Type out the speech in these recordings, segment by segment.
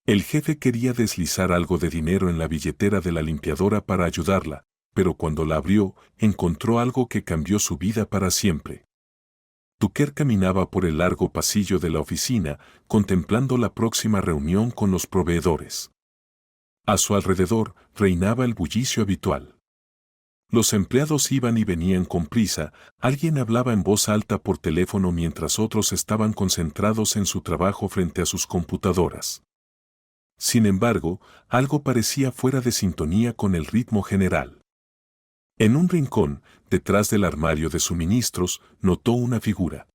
El jefe quería deslizar algo de dinero en la billetera de la limpiadora para ayudarla, pero cuando la abrió, encontró algo que cambió su vida para siempre. Tucker caminaba por el largo pasillo de la oficina, contemplando la próxima reunión con los proveedores. A su alrededor reinaba el bullicio habitual. Los empleados iban y venían con prisa, alguien hablaba en voz alta por teléfono mientras otros estaban concentrados en su trabajo frente a sus computadoras. Sin embargo, algo parecía fuera de sintonía con el ritmo general. En un rincón, detrás del armario de suministros, notó una figura.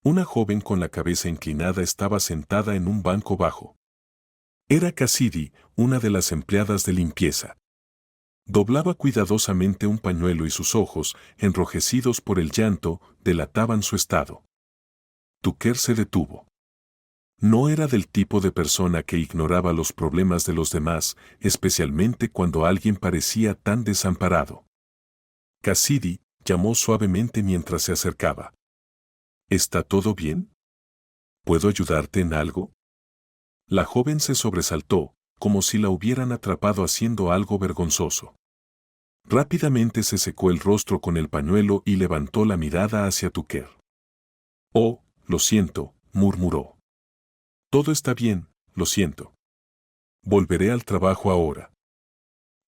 Una joven con la cabeza inclinada estaba sentada en un banco bajo. Era Cassidy, una de las empleadas de limpieza. Doblaba cuidadosamente un pañuelo y sus ojos, enrojecidos por el llanto, delataban su estado. Tucker se detuvo. No era del tipo de persona que ignoraba los problemas de los demás, especialmente cuando alguien parecía tan desamparado. Cassidy llamó suavemente mientras se acercaba. ¿Está todo bien? ¿Puedo ayudarte en algo? La joven se sobresaltó, como si la hubieran atrapado haciendo algo vergonzoso. Rápidamente se secó el rostro con el pañuelo y levantó la mirada hacia Tucker. Oh, lo siento, murmuró. Todo está bien, lo siento. Volveré al trabajo ahora.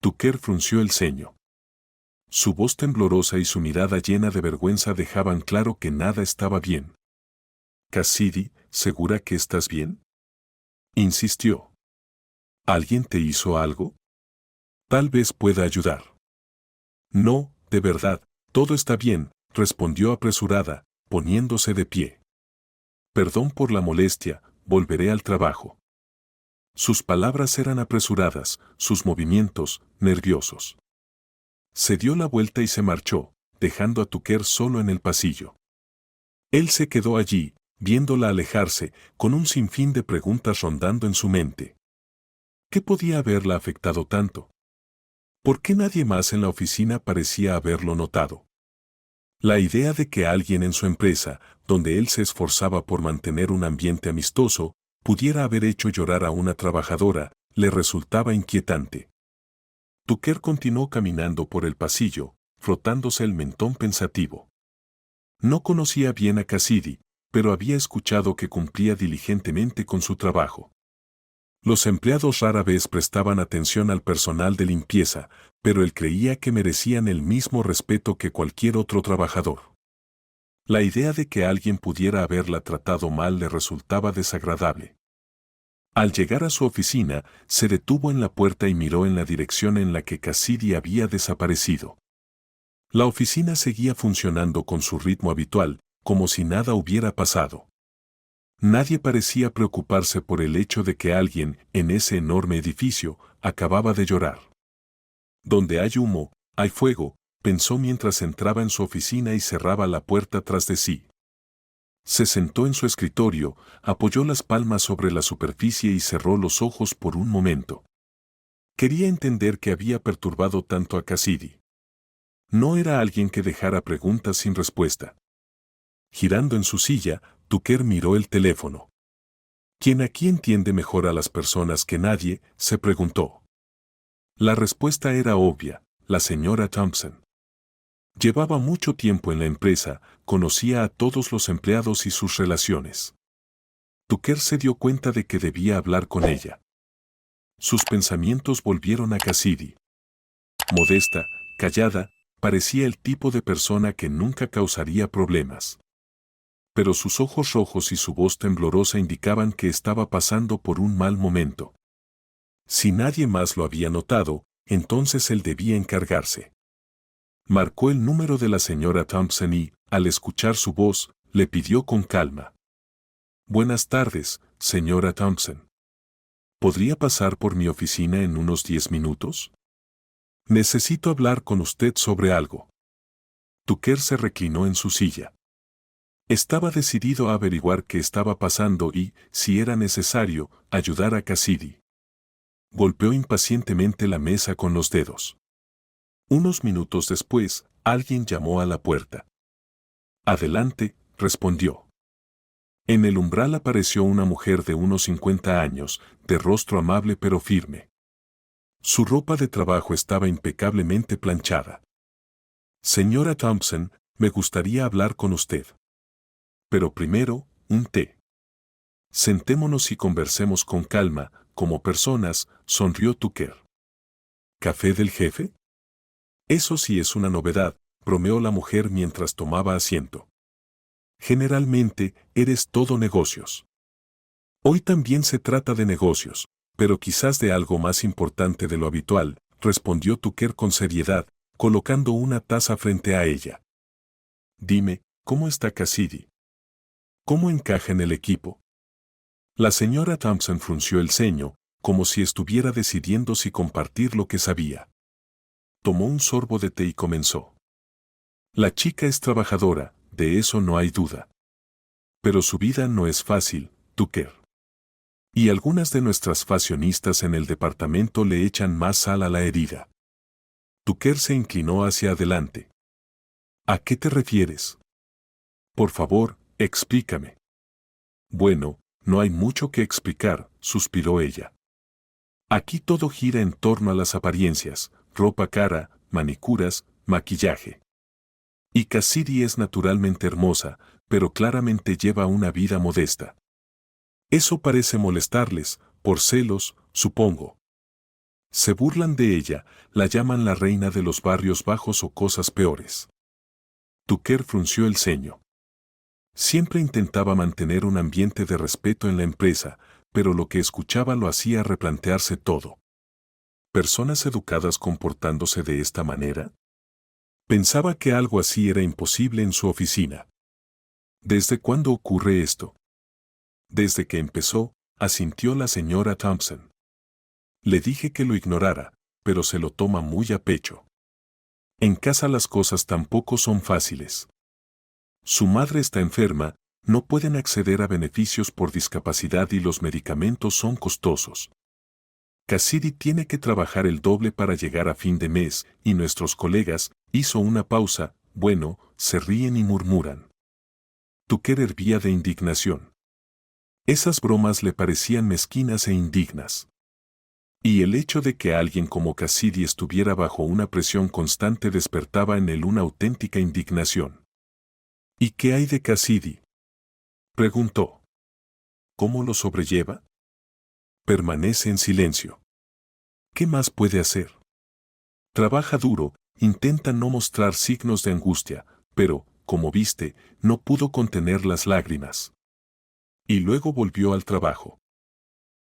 Tucker frunció el ceño. Su voz temblorosa y su mirada llena de vergüenza dejaban claro que nada estaba bien. Cassidy, ¿segura que estás bien? Insistió. ¿Alguien te hizo algo? Tal vez pueda ayudar. No, de verdad, todo está bien, respondió apresurada, poniéndose de pie. Perdón por la molestia, volveré al trabajo. Sus palabras eran apresuradas, sus movimientos, nerviosos. Se dio la vuelta y se marchó, dejando a Tucker solo en el pasillo. Él se quedó allí, viéndola alejarse, con un sinfín de preguntas rondando en su mente. ¿Qué podía haberla afectado tanto? ¿Por qué nadie más en la oficina parecía haberlo notado? La idea de que alguien en su empresa, donde él se esforzaba por mantener un ambiente amistoso, pudiera haber hecho llorar a una trabajadora, le resultaba inquietante. Tucker continuó caminando por el pasillo, frotándose el mentón pensativo. No conocía bien a Cassidy, pero había escuchado que cumplía diligentemente con su trabajo. Los empleados rara vez prestaban atención al personal de limpieza, pero él creía que merecían el mismo respeto que cualquier otro trabajador. La idea de que alguien pudiera haberla tratado mal le resultaba desagradable. Al llegar a su oficina, se detuvo en la puerta y miró en la dirección en la que Cassidy había desaparecido. La oficina seguía funcionando con su ritmo habitual, como si nada hubiera pasado. Nadie parecía preocuparse por el hecho de que alguien, en ese enorme edificio, acababa de llorar. Donde hay humo, hay fuego, pensó mientras entraba en su oficina y cerraba la puerta tras de sí. Se sentó en su escritorio, apoyó las palmas sobre la superficie y cerró los ojos por un momento. Quería entender qué había perturbado tanto a Cassidy. No era alguien que dejara preguntas sin respuesta. Girando en su silla, Tucker miró el teléfono. ¿Quién aquí entiende mejor a las personas que nadie?, se preguntó. La respuesta era obvia, la señora Thompson. Llevaba mucho tiempo en la empresa, conocía a todos los empleados y sus relaciones. Tucker se dio cuenta de que debía hablar con ella. Sus pensamientos volvieron a Cassidy. Modesta, callada, parecía el tipo de persona que nunca causaría problemas. Pero sus ojos rojos y su voz temblorosa indicaban que estaba pasando por un mal momento. Si nadie más lo había notado, entonces él debía encargarse. Marcó el número de la señora Thompson y, al escuchar su voz, le pidió con calma. Buenas tardes, señora Thompson. ¿Podría pasar por mi oficina en unos 10 minutos? Necesito hablar con usted sobre algo. Tucker se reclinó en su silla. Estaba decidido a averiguar qué estaba pasando y, si era necesario, ayudar a Cassidy. Golpeó impacientemente la mesa con los dedos. Unos minutos después, alguien llamó a la puerta. Adelante, respondió. En el umbral apareció una mujer de unos 50 años, de rostro amable pero firme. Su ropa de trabajo estaba impecablemente planchada. Señora Thompson, me gustaría hablar con usted. Pero primero, un té. Sentémonos y conversemos con calma, como personas, sonrió Tucker. ¿Café del jefe? Eso sí es una novedad, bromeó la mujer mientras tomaba asiento. Generalmente, eres todo negocios. Hoy también se trata de negocios, pero quizás de algo más importante de lo habitual, respondió Tucker con seriedad, colocando una taza frente a ella. Dime, ¿cómo está Cassidy? ¿Cómo encaja en el equipo? La señora Thompson frunció el ceño, como si estuviera decidiendo si compartir lo que sabía. Tomó un sorbo de té y comenzó. La chica es trabajadora, de eso no hay duda. Pero su vida no es fácil, Tucker. Y algunas de nuestras fashionistas en el departamento le echan más sal a la herida. Tucker se inclinó hacia adelante. ¿A qué te refieres? Por favor, explícame. Bueno, no hay mucho que explicar, suspiró ella. Aquí todo gira en torno a las apariencias, ropa cara, manicuras, maquillaje. Y Cassidy es naturalmente hermosa, pero claramente lleva una vida modesta. Eso parece molestarles, por celos, supongo. Se burlan de ella, la llaman la reina de los barrios bajos o cosas peores. Tucker frunció el ceño. Siempre intentaba mantener un ambiente de respeto en la empresa, pero lo que escuchaba lo hacía replantearse todo. ¿Personas educadas comportándose de esta manera? Pensaba que algo así era imposible en su oficina. ¿Desde cuándo ocurre esto? Desde que empezó, asintió la señora Thompson. Le dije que lo ignorara, pero se lo toma muy a pecho. En casa las cosas tampoco son fáciles. Su madre está enferma, no pueden acceder a beneficios por discapacidad y los medicamentos son costosos. Cassidy tiene que trabajar el doble para llegar a fin de mes, y nuestros colegas, hizo una pausa, bueno, se ríen y murmuran. Tucker hervía de indignación. Esas bromas le parecían mezquinas e indignas. Y el hecho de que alguien como Cassidy estuviera bajo una presión constante despertaba en él una auténtica indignación. ¿Y qué hay de Cassidy? Preguntó. ¿Cómo lo sobrelleva? Permanece en silencio. ¿Qué más puede hacer? Trabaja duro, intenta no mostrar signos de angustia, pero, como viste, no pudo contener las lágrimas. Y luego volvió al trabajo.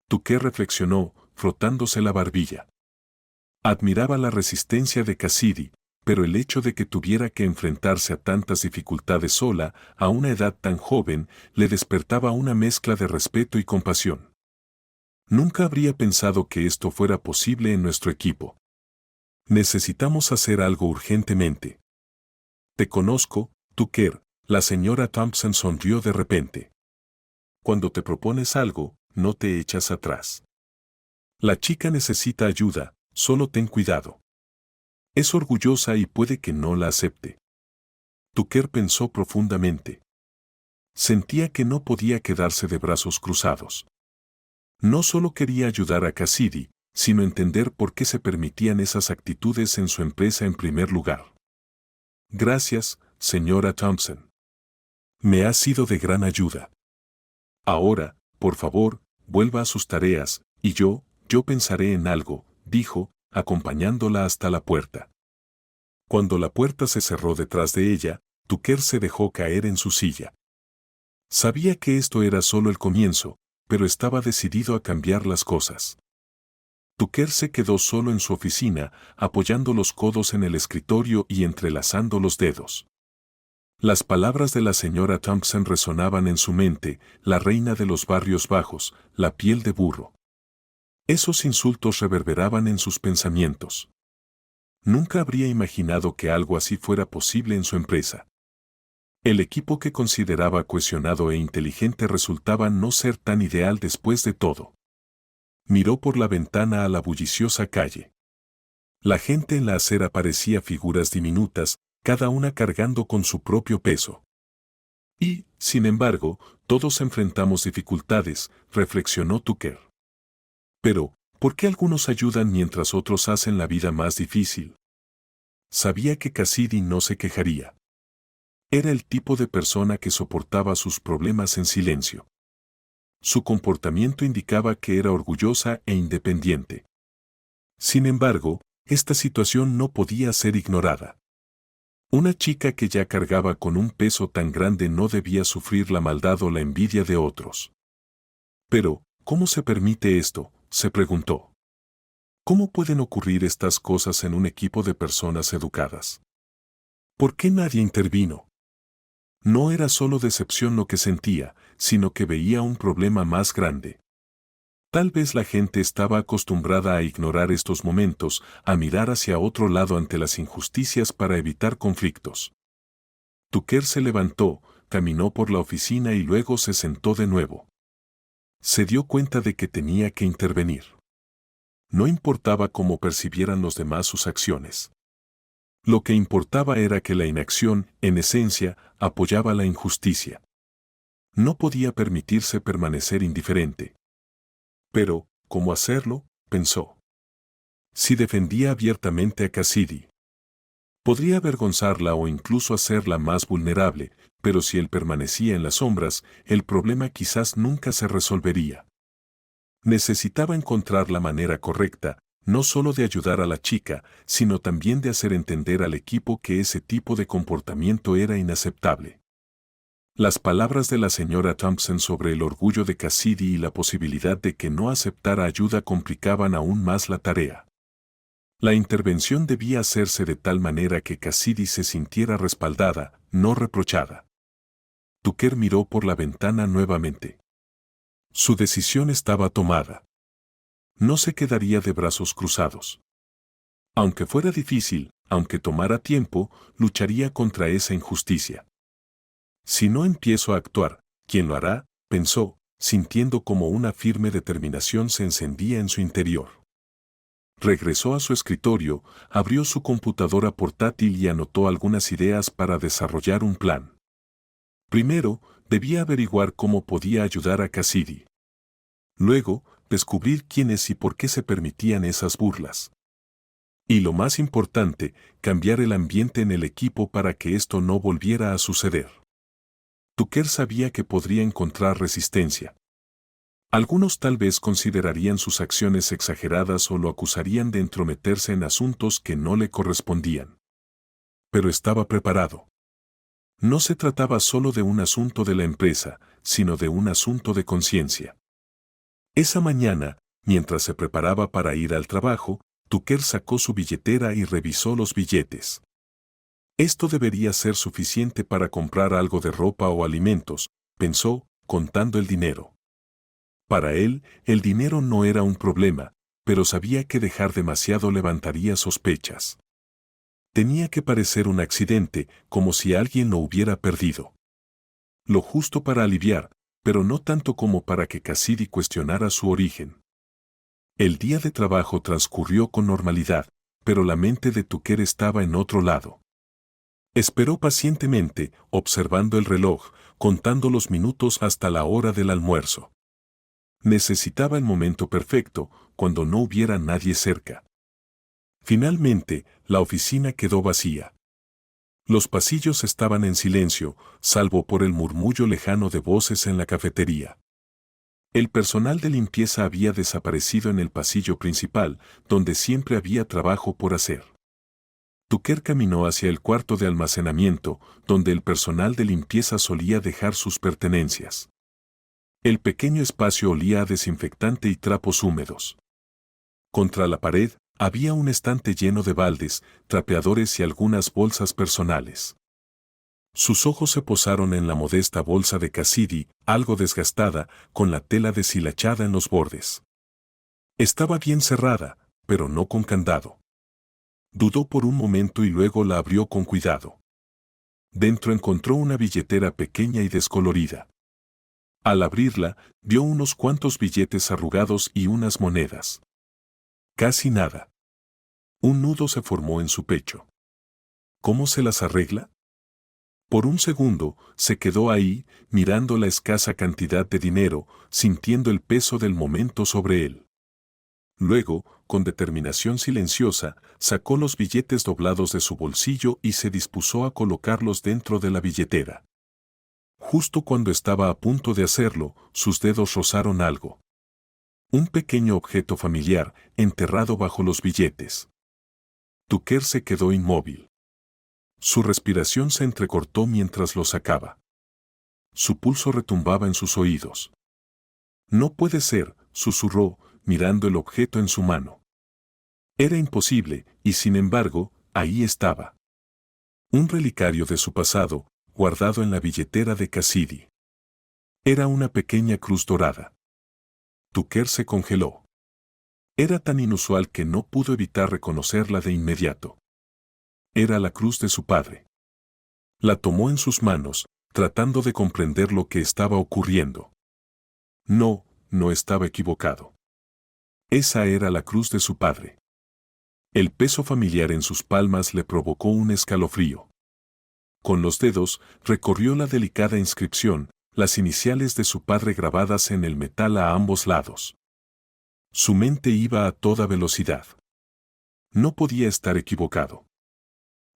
Tucker reflexionó, frotándose la barbilla. Admiraba la resistencia de Cassidy, pero el hecho de que tuviera que enfrentarse a tantas dificultades sola, a una edad tan joven, le despertaba una mezcla de respeto y compasión. Nunca habría pensado que esto fuera posible en nuestro equipo. Necesitamos hacer algo urgentemente. Te conozco, Tucker, la señora Thompson sonrió de repente. Cuando te propones algo, no te echas atrás. La chica necesita ayuda, solo ten cuidado. Es orgullosa y puede que no la acepte. Tucker pensó profundamente. Sentía que no podía quedarse de brazos cruzados. No solo quería ayudar a Cassidy, sino entender por qué se permitían esas actitudes en su empresa en primer lugar. Gracias, señora Thompson. Me ha sido de gran ayuda. Ahora, por favor, vuelva a sus tareas, y yo pensaré en algo, dijo, acompañándola hasta la puerta. Cuando la puerta se cerró detrás de ella, Tucker se dejó caer en su silla. Sabía que esto era solo el comienzo, pero estaba decidido a cambiar las cosas. Tucker se quedó solo en su oficina, apoyando los codos en el escritorio y entrelazando los dedos. Las palabras de la señora Thompson resonaban en su mente, la reina de los barrios bajos, la piel de burro. Esos insultos reverberaban en sus pensamientos. Nunca habría imaginado que algo así fuera posible en su empresa. El equipo que consideraba cohesionado e inteligente resultaba no ser tan ideal después de todo. Miró por la ventana a la bulliciosa calle. La gente en la acera parecía figuras diminutas, cada una cargando con su propio peso. Y, Sin embargo, todos enfrentamos dificultades, reflexionó Tucker. Pero, ¿por qué algunos ayudan mientras otros hacen la vida más difícil? Sabía que Cassidy no se quejaría. Era el tipo de persona que soportaba sus problemas en silencio. Su comportamiento indicaba que era orgullosa e independiente. Sin embargo, esta situación no podía ser ignorada. Una chica que ya cargaba con un peso tan grande no debía sufrir la maldad o la envidia de otros. Pero, ¿cómo se permite esto?, se preguntó. ¿Cómo pueden ocurrir estas cosas en un equipo de personas educadas? ¿Por qué nadie intervino? No era solo decepción lo que sentía, sino que veía un problema más grande. Tal vez la gente estaba acostumbrada a ignorar estos momentos, a mirar hacia otro lado ante las injusticias para evitar conflictos. Tucker se levantó, caminó por la oficina y luego se sentó de nuevo. Se dio cuenta de que tenía que intervenir. No importaba cómo percibieran los demás sus acciones. Lo que importaba era que la inacción, en esencia, apoyaba la injusticia. No podía permitirse permanecer indiferente. Pero, ¿cómo hacerlo?, pensó. Si defendía abiertamente a Cassidy, podría avergonzarla o incluso hacerla más vulnerable, pero si él permanecía en las sombras, el problema quizás nunca se resolvería. Necesitaba encontrar la manera correcta, no solo de ayudar a la chica, sino también de hacer entender al equipo que ese tipo de comportamiento era inaceptable. Las palabras de la señora Thompson sobre el orgullo de Cassidy y la posibilidad de que no aceptara ayuda complicaban aún más la tarea. La intervención debía hacerse de tal manera que Cassidy se sintiera respaldada, no reprochada. Tucker miró por la ventana nuevamente. Su decisión estaba tomada. No se quedaría de brazos cruzados. Aunque fuera difícil, aunque tomara tiempo, lucharía contra esa injusticia. Si no empiezo a actuar, ¿quién lo hará?, pensó, sintiendo como una firme determinación se encendía en su interior. Regresó a su escritorio, abrió su computadora portátil y anotó algunas ideas para desarrollar un plan. Primero, debía averiguar cómo podía ayudar a Cassidy. Luego, descubrir quiénes y por qué se permitían esas burlas. Y lo más importante, cambiar el ambiente en el equipo para que esto no volviera a suceder. Tucker sabía que podría encontrar resistencia. Algunos tal vez considerarían sus acciones exageradas o lo acusarían de entrometerse en asuntos que no le correspondían. Pero estaba preparado. No se trataba solo de un asunto de la empresa, sino de un asunto de conciencia. Esa mañana, mientras se preparaba para ir al trabajo, Tucker sacó su billetera y revisó los billetes. Esto debería ser suficiente para comprar algo de ropa o alimentos, pensó, contando el dinero. Para él, el dinero no era un problema, pero sabía que dejar demasiado levantaría sospechas. Tenía que parecer un accidente, como si alguien lo hubiera perdido. Lo justo para aliviar, pero no tanto como para que Cassidy cuestionara su origen. El día de trabajo transcurrió con normalidad, pero la mente de Tucker estaba en otro lado. Esperó pacientemente, observando el reloj, contando los minutos hasta la hora del almuerzo. Necesitaba el momento perfecto, cuando no hubiera nadie cerca. Finalmente, la oficina quedó vacía. Los pasillos estaban en silencio, salvo por el murmullo lejano de voces en la cafetería. El personal de limpieza había desaparecido en el pasillo principal, donde siempre había trabajo por hacer. Tucker caminó hacia el cuarto de almacenamiento, donde el personal de limpieza solía dejar sus pertenencias. El pequeño espacio olía a desinfectante y trapos húmedos. Contra la pared, había un estante lleno de baldes, trapeadores y algunas bolsas personales. Sus ojos se posaron en la modesta bolsa de Cassidy, algo desgastada, con la tela deshilachada en los bordes. Estaba bien cerrada, pero no con candado. Dudó por un momento y luego la abrió con cuidado. Dentro encontró una billetera pequeña y descolorida. Al abrirla, vio unos cuantos billetes arrugados y unas monedas. Casi nada. Un nudo se formó en su pecho. ¿Cómo se las arregla? Por un segundo, se quedó ahí, mirando la escasa cantidad de dinero, sintiendo el peso del momento sobre él. Luego, con determinación silenciosa, sacó los billetes doblados de su bolsillo y se dispuso a colocarlos dentro de la billetera. Justo cuando estaba a punto de hacerlo, sus dedos rozaron algo. Un pequeño objeto familiar, enterrado bajo los billetes. Tucker se quedó inmóvil. Su respiración se entrecortó mientras lo sacaba. Su pulso retumbaba en sus oídos. No puede ser, susurró, mirando el objeto en su mano. Era imposible, y sin embargo, ahí estaba. Un relicario de su pasado, guardado en la billetera de Cassidy. Era una pequeña cruz dorada. Tucker se congeló. Era tan inusual que no pudo evitar reconocerla de inmediato. Era la cruz de su padre. La tomó en sus manos, tratando de comprender lo que estaba ocurriendo. No, no estaba equivocado. Esa era la cruz de su padre. El peso familiar en sus palmas le provocó un escalofrío. Con los dedos, recorrió la delicada inscripción, las iniciales de su padre grabadas en el metal a ambos lados. Su mente iba a toda velocidad. No podía estar equivocado.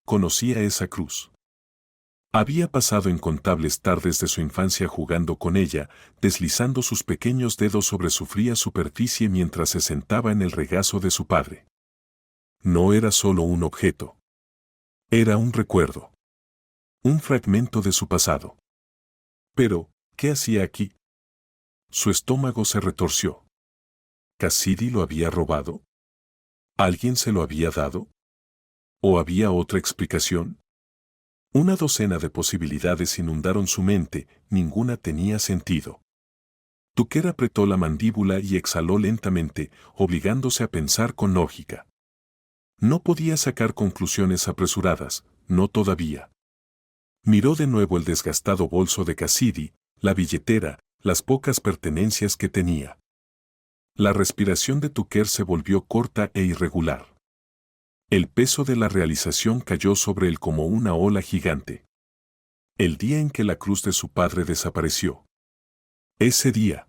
Conocía esa cruz. Había pasado incontables tardes de su infancia jugando con ella, deslizando sus pequeños dedos sobre su fría superficie mientras se sentaba en el regazo de su padre. No era solo un objeto. Era un recuerdo. Un fragmento de su pasado. Pero, ¿qué hacía aquí? Su estómago se retorció. ¿Cassidy lo había robado? ¿Alguien se lo había dado? ¿O había otra explicación? Una docena de posibilidades inundaron su mente, ninguna tenía sentido. Tucker apretó la mandíbula y exhaló lentamente, obligándose a pensar con lógica. No podía sacar conclusiones apresuradas, no todavía. Miró de nuevo el desgastado bolso de Cassidy, la billetera, las pocas pertenencias que tenía. La respiración de Tucker se volvió corta e irregular. El peso de la realización cayó sobre él como una ola gigante. El día en que la cruz de su padre desapareció. Ese día.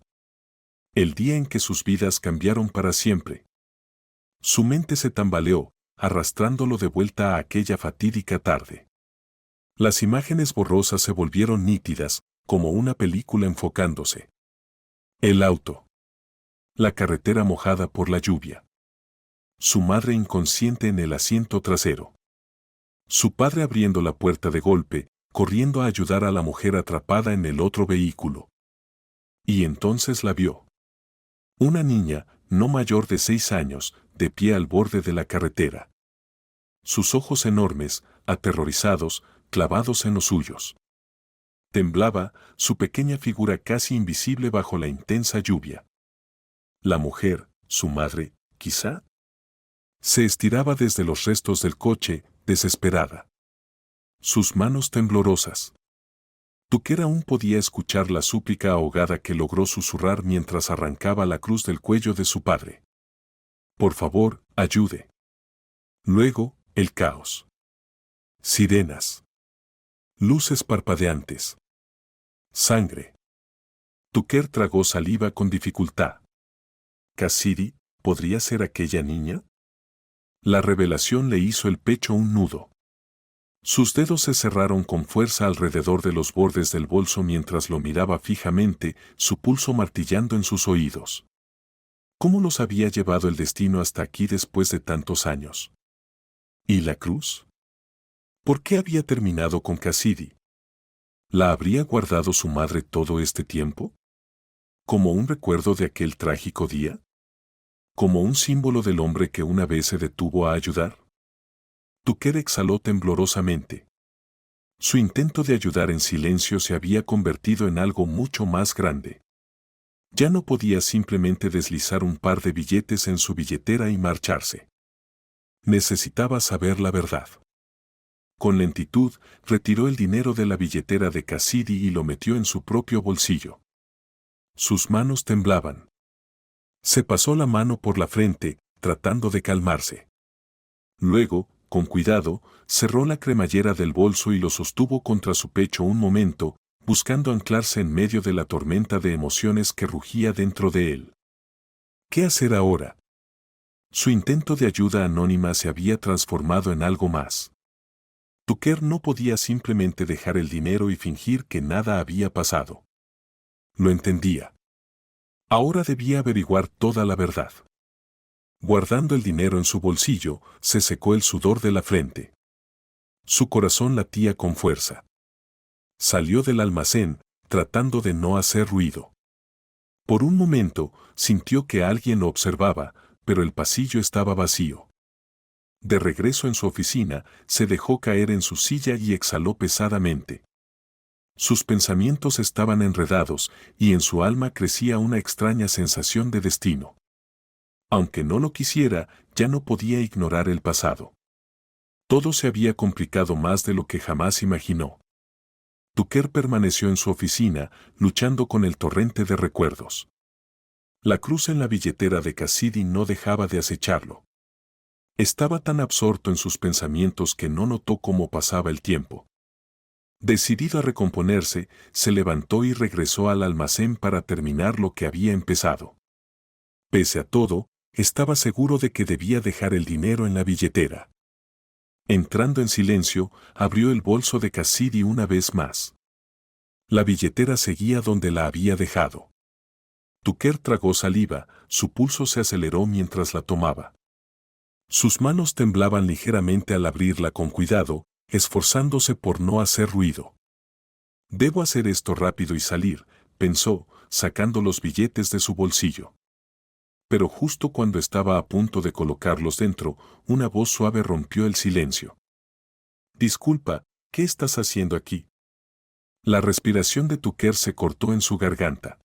El día en que sus vidas cambiaron para siempre. Su mente se tambaleó, arrastrándolo de vuelta a aquella fatídica tarde. Las imágenes borrosas se volvieron nítidas, como una película enfocándose. El auto. La carretera mojada por la lluvia. Su madre inconsciente en el asiento trasero. Su padre abriendo la puerta de golpe, corriendo a ayudar a la mujer atrapada en el otro vehículo. Y entonces la vio. Una niña, no mayor de 6 años, de pie al borde de la carretera. Sus ojos enormes, aterrorizados, clavados en los suyos. Temblaba, su pequeña figura casi invisible bajo la intensa lluvia. La mujer, su madre, quizá. Se estiraba desde los restos del coche, desesperada. Sus manos temblorosas. Tucker aún podía escuchar la súplica ahogada que logró susurrar mientras arrancaba la cruz del cuello de su padre. Por favor, ayude. Luego, el caos. Sirenas. Luces parpadeantes. Sangre. Tucker tragó saliva con dificultad. ¿Cassidy podría ser aquella niña? La revelación le hizo el pecho un nudo. Sus dedos se cerraron con fuerza alrededor de los bordes del bolso mientras lo miraba fijamente, su pulso martillando en sus oídos. ¿Cómo los había llevado el destino hasta aquí después de tantos años? ¿Y la cruz? ¿Por qué había terminado con Cassidy? ¿La habría guardado su madre todo este tiempo? ¿Como un recuerdo de aquel trágico día? ¿Como un símbolo del hombre que una vez se detuvo a ayudar? Tucker exhaló temblorosamente. Su intento de ayudar en silencio se había convertido en algo mucho más grande. Ya no podía simplemente deslizar un par de billetes en su billetera y marcharse. Necesitaba saber la verdad. Con lentitud, retiró el dinero de la billetera de Cassidy y lo metió en su propio bolsillo. Sus manos temblaban. Se pasó la mano por la frente, tratando de calmarse. Luego, con cuidado, cerró la cremallera del bolso y lo sostuvo contra su pecho un momento, buscando anclarse en medio de la tormenta de emociones que rugía dentro de él. ¿Qué hacer ahora? Su intento de ayuda anónima se había transformado en algo más. Tucker no podía simplemente dejar el dinero y fingir que nada había pasado. Lo entendía. Ahora debía averiguar toda la verdad. Guardando el dinero en su bolsillo, se secó el sudor de la frente. Su corazón latía con fuerza. Salió del almacén, tratando de no hacer ruido. Por un momento, sintió que alguien lo observaba, pero el pasillo estaba vacío. De regreso en su oficina, se dejó caer en su silla y exhaló pesadamente. Sus pensamientos estaban enredados, y en su alma crecía una extraña sensación de destino. Aunque no lo quisiera, ya no podía ignorar el pasado. Todo se había complicado más de lo que jamás imaginó. Tucker permaneció en su oficina, luchando con el torrente de recuerdos. La cruz en la billetera de Cassidy no dejaba de acecharlo. Estaba tan absorto en sus pensamientos que no notó cómo pasaba el tiempo. Decidido a recomponerse, se levantó y regresó al almacén para terminar lo que había empezado. Pese a todo, estaba seguro de que debía dejar el dinero en la billetera. Entrando en silencio, abrió el bolso de Cassidy una vez más. La billetera seguía donde la había dejado. Tucker tragó saliva, su pulso se aceleró mientras la tomaba. Sus manos temblaban ligeramente al abrirla con cuidado, esforzándose por no hacer ruido. Debo hacer esto rápido y salir, pensó, sacando los billetes de su bolsillo. Pero justo cuando estaba a punto de colocarlos dentro, una voz suave rompió el silencio. Disculpa, ¿qué estás haciendo aquí? La respiración de Tucker se cortó en su garganta.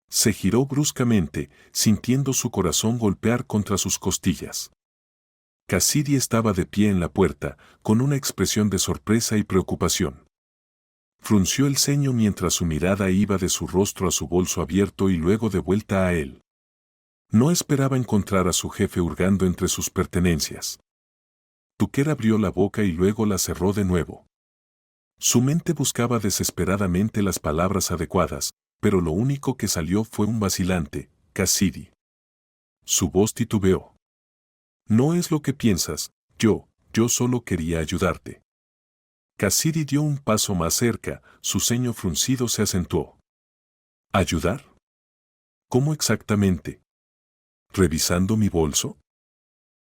Se giró bruscamente, sintiendo su corazón golpear contra sus costillas. Cassidy estaba de pie en la puerta, con una expresión de sorpresa y preocupación. Frunció el ceño mientras su mirada iba de su rostro a su bolso abierto y luego de vuelta a él. No esperaba encontrar a su jefe hurgando entre sus pertenencias. Tucker abrió la boca y luego la cerró de nuevo. Su mente buscaba desesperadamente las palabras adecuadas, pero lo único que salió fue un vacilante, Cassidy. Su voz titubeó. No es lo que piensas, yo solo quería ayudarte. Cassidy dio un paso más cerca, su ceño fruncido se acentuó. ¿Ayudar? ¿Cómo exactamente? ¿Revisando mi bolso?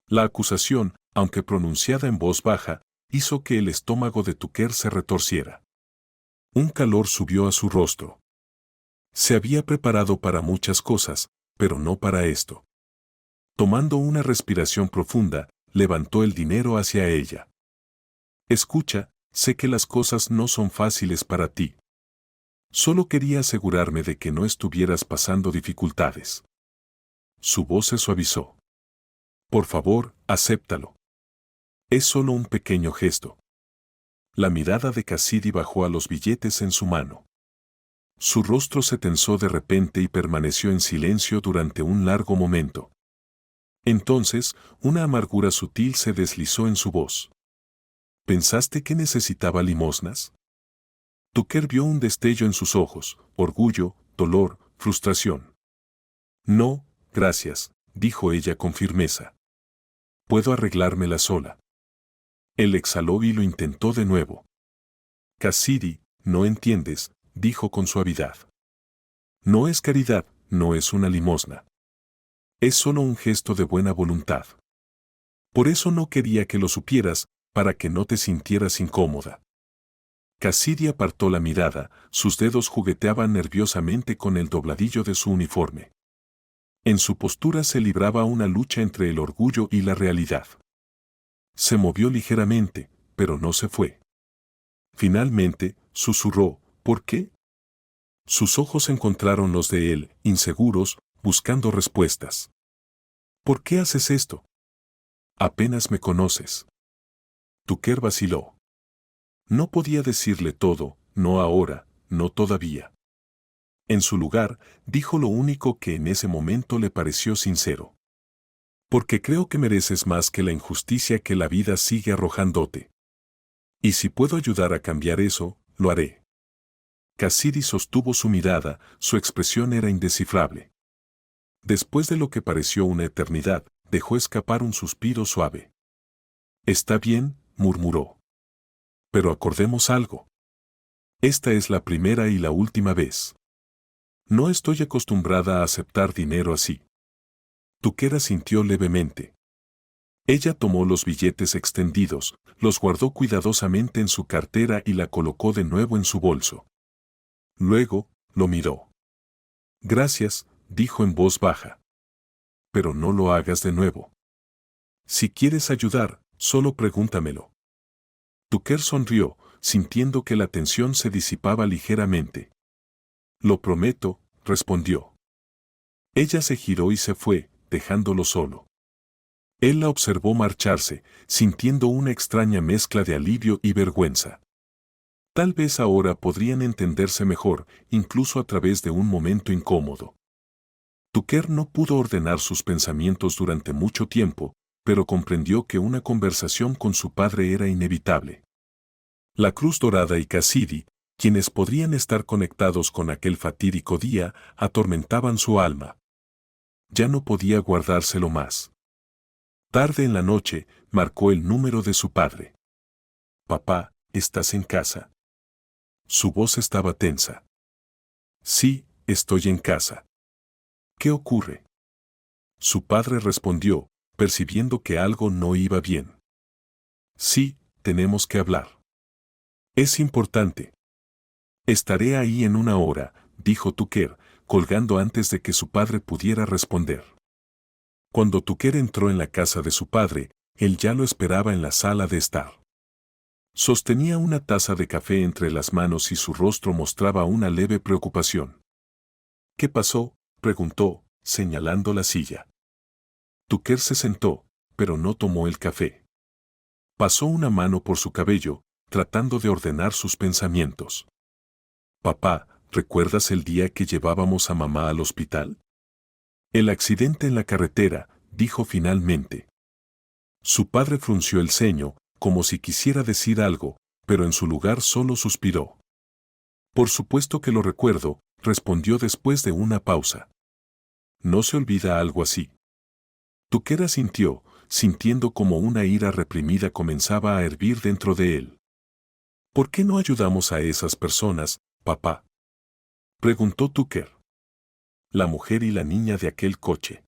La acusación, aunque pronunciada en voz baja, hizo que el estómago de Tucker se retorciera. Un calor subió a su rostro. Se había preparado para muchas cosas, pero no para esto. Tomando una respiración profunda, levantó el dinero hacia ella. Escucha, sé que las cosas no son fáciles para ti. Solo quería asegurarme de que no estuvieras pasando dificultades. Su voz se suavizó. Por favor, acéptalo. Es solo un pequeño gesto. La mirada de Cassidy bajó a los billetes en su mano. Su rostro se tensó de repente y permaneció en silencio durante un largo momento. Entonces, una amargura sutil se deslizó en su voz. ¿Pensaste que necesitaba limosnas? Tucker vio un destello en sus ojos, orgullo, dolor, frustración. No, gracias, dijo ella con firmeza. Puedo arreglármela sola. Él exhaló y lo intentó de nuevo. Cassidy, no entiendes, dijo con suavidad. No es caridad, no es una limosna. Es solo un gesto de buena voluntad. Por eso no quería que lo supieras, para que no te sintieras incómoda. Cassidy apartó la mirada, sus dedos jugueteaban nerviosamente con el dobladillo de su uniforme. En su postura se libraba una lucha entre el orgullo y la realidad. Se movió ligeramente, pero no se fue. Finalmente, susurró, ¿por qué? Sus ojos encontraron los de él, inseguros, buscando respuestas. ¿Por qué haces esto? Apenas me conoces. Tucker vaciló. No podía decirle todo, no ahora, no todavía. En su lugar, dijo lo único que en ese momento le pareció sincero. Porque creo que mereces más que la injusticia que la vida sigue arrojándote. Y si puedo ayudar a cambiar eso, lo haré. Cassidy sostuvo su mirada, su expresión era indescifrable. Después de lo que pareció una eternidad, dejó escapar un suspiro suave. Está bien, murmuró. Pero acordemos algo. Esta es la primera y la última vez. No estoy acostumbrada a aceptar dinero así. Tucker asintió levemente. Ella tomó los billetes extendidos, los guardó cuidadosamente en su cartera y la colocó de nuevo en su bolso. Luego, lo miró. Gracias, dijo en voz baja. Pero no lo hagas de nuevo. Si quieres ayudar, solo pregúntamelo. Tucker sonrió, sintiendo que la tensión se disipaba ligeramente. Lo prometo, respondió. Ella se giró y se fue, dejándolo solo. Él la observó marcharse, sintiendo una extraña mezcla de alivio y vergüenza. Tal vez ahora podrían entenderse mejor, incluso a través de un momento incómodo. Tucker no pudo ordenar sus pensamientos durante mucho tiempo, pero comprendió que una conversación con su padre era inevitable. La Cruz Dorada y Cassidy, quienes podrían estar conectados con aquel fatídico día, atormentaban su alma. Ya no podía guardárselo más. Tarde en la noche, marcó el número de su padre. «Papá, ¿estás en casa?» Su voz estaba tensa. «Sí, estoy en casa». «¿Qué ocurre?» Su padre respondió, percibiendo que algo no iba bien. «Sí, tenemos que hablar. Es importante». «Estaré ahí en una hora», dijo Tucker, colgando antes de que su padre pudiera responder. Cuando Tucker entró en la casa de su padre, él ya lo esperaba en la sala de estar. Sostenía una taza de café entre las manos y su rostro mostraba una leve preocupación. «¿Qué pasó?», preguntó, señalando la silla. Tucker se sentó, pero no tomó el café. Pasó una mano por su cabello, tratando de ordenar sus pensamientos. «Papá, ¿recuerdas el día que llevábamos a mamá al hospital?» «El accidente en la carretera», dijo finalmente. Su padre frunció el ceño, como si quisiera decir algo, pero en su lugar solo suspiró. «Por supuesto que lo recuerdo», respondió después de una pausa. «¿No se olvida algo así?» Tucker asintió, sintiendo como una ira reprimida comenzaba a hervir dentro de él. «¿Por qué no ayudamos a esas personas, papá?», preguntó Tucker. «La mujer y la niña de aquel coche».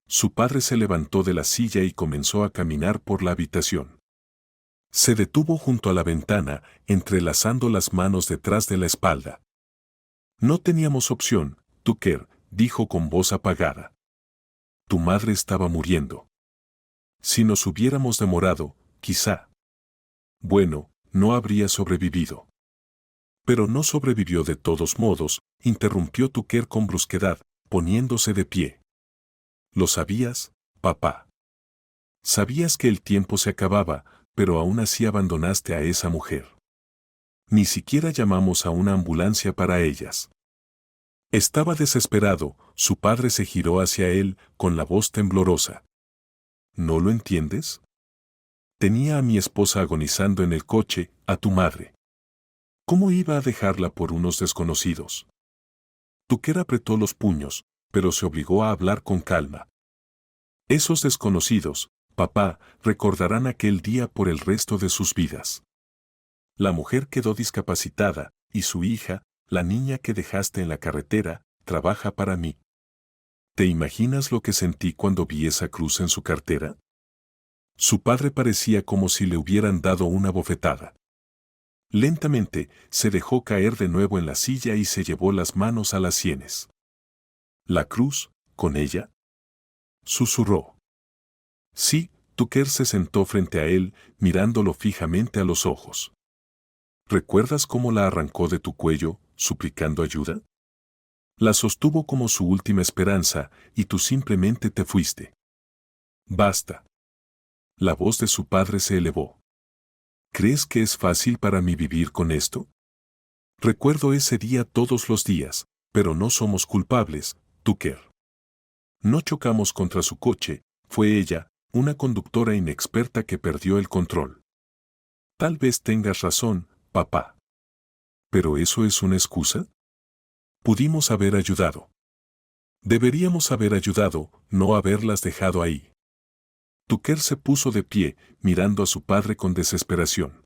Su padre se levantó de la silla y comenzó a caminar por la habitación. Se detuvo junto a la ventana, entrelazando las manos detrás de la espalda. «No teníamos opción, Tucker», dijo con voz apagada. «Tu madre estaba muriendo. Si nos hubiéramos demorado, quizá. Bueno, no habría sobrevivido». «Pero no sobrevivió de todos modos», interrumpió Tucker con brusquedad, poniéndose de pie. «¿Lo sabías, papá? Sabías que el tiempo se acababa, pero aún así abandonaste a esa mujer. Ni siquiera llamamos a una ambulancia para ellas». Estaba desesperado, su padre se giró hacia él, con la voz temblorosa. «¿No lo entiendes? Tenía a mi esposa agonizando en el coche, a tu madre. ¿Cómo iba a dejarla por unos desconocidos?» Tucker apretó los puños, pero se obligó a hablar con calma. «Esos desconocidos, papá, recordarán aquel día por el resto de sus vidas. La mujer quedó discapacitada, y su hija, la niña que dejaste en la carretera, trabaja para mí. ¿Te imaginas lo que sentí cuando vi esa cruz en su cartera?» Su padre parecía como si le hubieran dado una bofetada. Lentamente, se dejó caer de nuevo en la silla y se llevó las manos a las sienes. «¿La cruz, con ella?», susurró. «Sí», Tucker se sentó frente a él, mirándolo fijamente a los ojos. «¿Recuerdas cómo la arrancó de tu cuello, suplicando ayuda? La sostuvo como su última esperanza, y tú simplemente te fuiste». «Basta». La voz de su padre se elevó. «¿Crees que es fácil para mí vivir con esto? Recuerdo ese día todos los días, pero no somos culpables, Tucker. No chocamos contra su coche, Fue ella, una conductora inexperta que perdió el control. Tal vez tengas razón, papá. ¿Pero eso es una excusa? Pudimos haber ayudado. Deberíamos haber ayudado, no haberlas dejado ahí. Tucker se puso de pie, mirando a su padre con desesperación.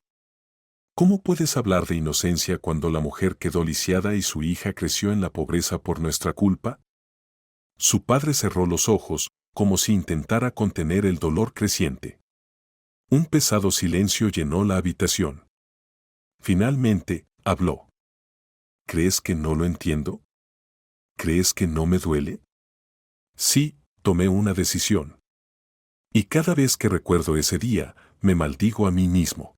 ¿Cómo puedes hablar de inocencia cuando la mujer quedó lisiada y su hija creció en la pobreza por nuestra culpa? Su padre cerró los ojos, como si intentara contener el dolor creciente. Un pesado silencio llenó la habitación. Finalmente, habló. ¿Crees que no lo entiendo? ¿Crees que no me duele? Sí, tomé una decisión. Y cada vez que recuerdo ese día, me maldigo a mí mismo.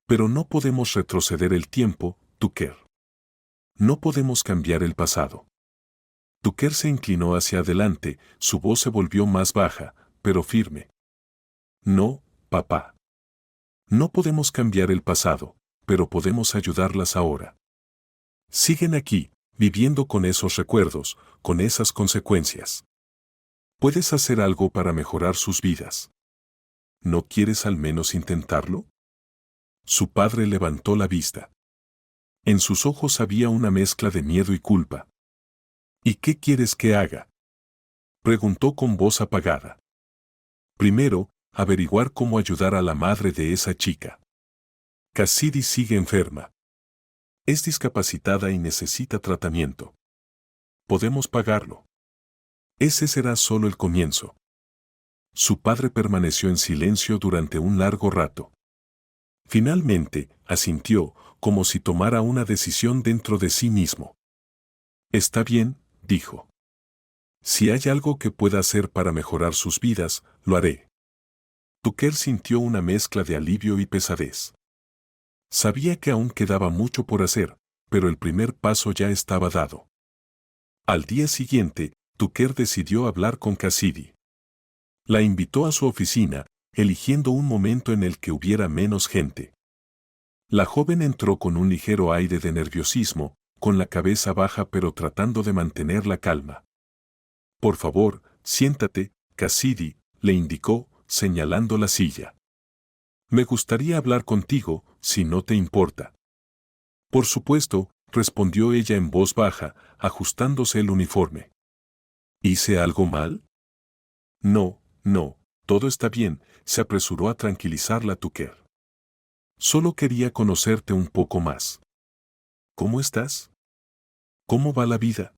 Pero no podemos retroceder el tiempo, Tucker. No podemos cambiar el pasado. Tucker se inclinó hacia adelante, su voz se volvió más baja, pero firme. No, papá. No podemos cambiar el pasado, pero podemos ayudarlas ahora. Siguen aquí, viviendo con esos recuerdos, con esas consecuencias. ¿Puedes hacer algo para mejorar sus vidas? ¿No quieres al menos intentarlo? Su padre levantó la vista. En sus ojos había una mezcla de miedo y culpa. ¿Y qué quieres que haga? Preguntó con voz apagada. Primero, averiguar cómo ayudar a la madre de esa chica. Cassidy sigue enferma. Es discapacitada y necesita tratamiento. Podemos pagarlo. Ese será solo el comienzo. Su padre permaneció en silencio durante un largo rato. Finalmente, asintió, como si tomara una decisión dentro de sí mismo. Está bien, dijo. Si hay algo que pueda hacer para mejorar sus vidas, lo haré. Tucker sintió una mezcla de alivio y pesadez. Sabía que aún quedaba mucho por hacer, pero el primer paso ya estaba dado. Al día siguiente, Tucker decidió hablar con Cassidy. La invitó a su oficina, eligiendo un momento en el que hubiera menos gente. La joven entró con un ligero aire de nerviosismo, con la cabeza baja pero tratando de mantener la calma. Por favor, siéntate, Cassidy, le indicó, señalando la silla. Me gustaría hablar contigo, si no te importa. Por supuesto, respondió ella en voz baja, ajustándose el uniforme. ¿Hice algo mal? No, no, todo está bien, se apresuró a tranquilizarla Tucker. Solo quería conocerte un poco más. ¿Cómo estás? ¿Cómo va la vida?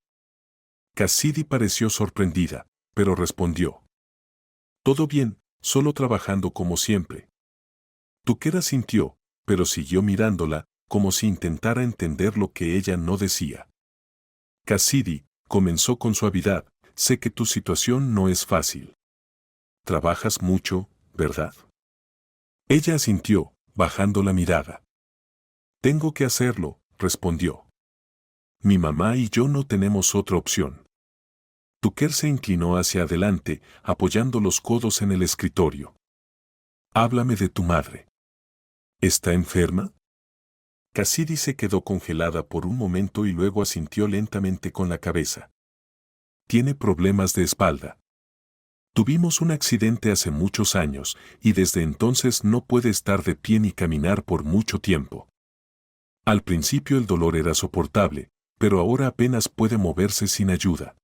Cassidy pareció sorprendida, pero respondió. Todo bien, solo trabajando como siempre. Tucker asintió, pero siguió mirándola, como si intentara entender lo que ella no decía. Cassidy, comenzó con suavidad, sé que tu situación no es fácil. Trabajas mucho, ¿verdad? Ella asintió, bajando la mirada. Tengo que hacerlo, respondió. Mi mamá y yo no tenemos otra opción. Tucker se inclinó hacia adelante, apoyando los codos en el escritorio. Háblame de tu madre. ¿Está enferma? Cassidy se quedó congelada por un momento y luego asintió lentamente con la cabeza. Tiene problemas de espalda. Tuvimos un accidente hace muchos años, y desde entonces no puede estar de pie ni caminar por mucho tiempo. Al principio el dolor era soportable, pero ahora apenas puede moverse sin ayuda.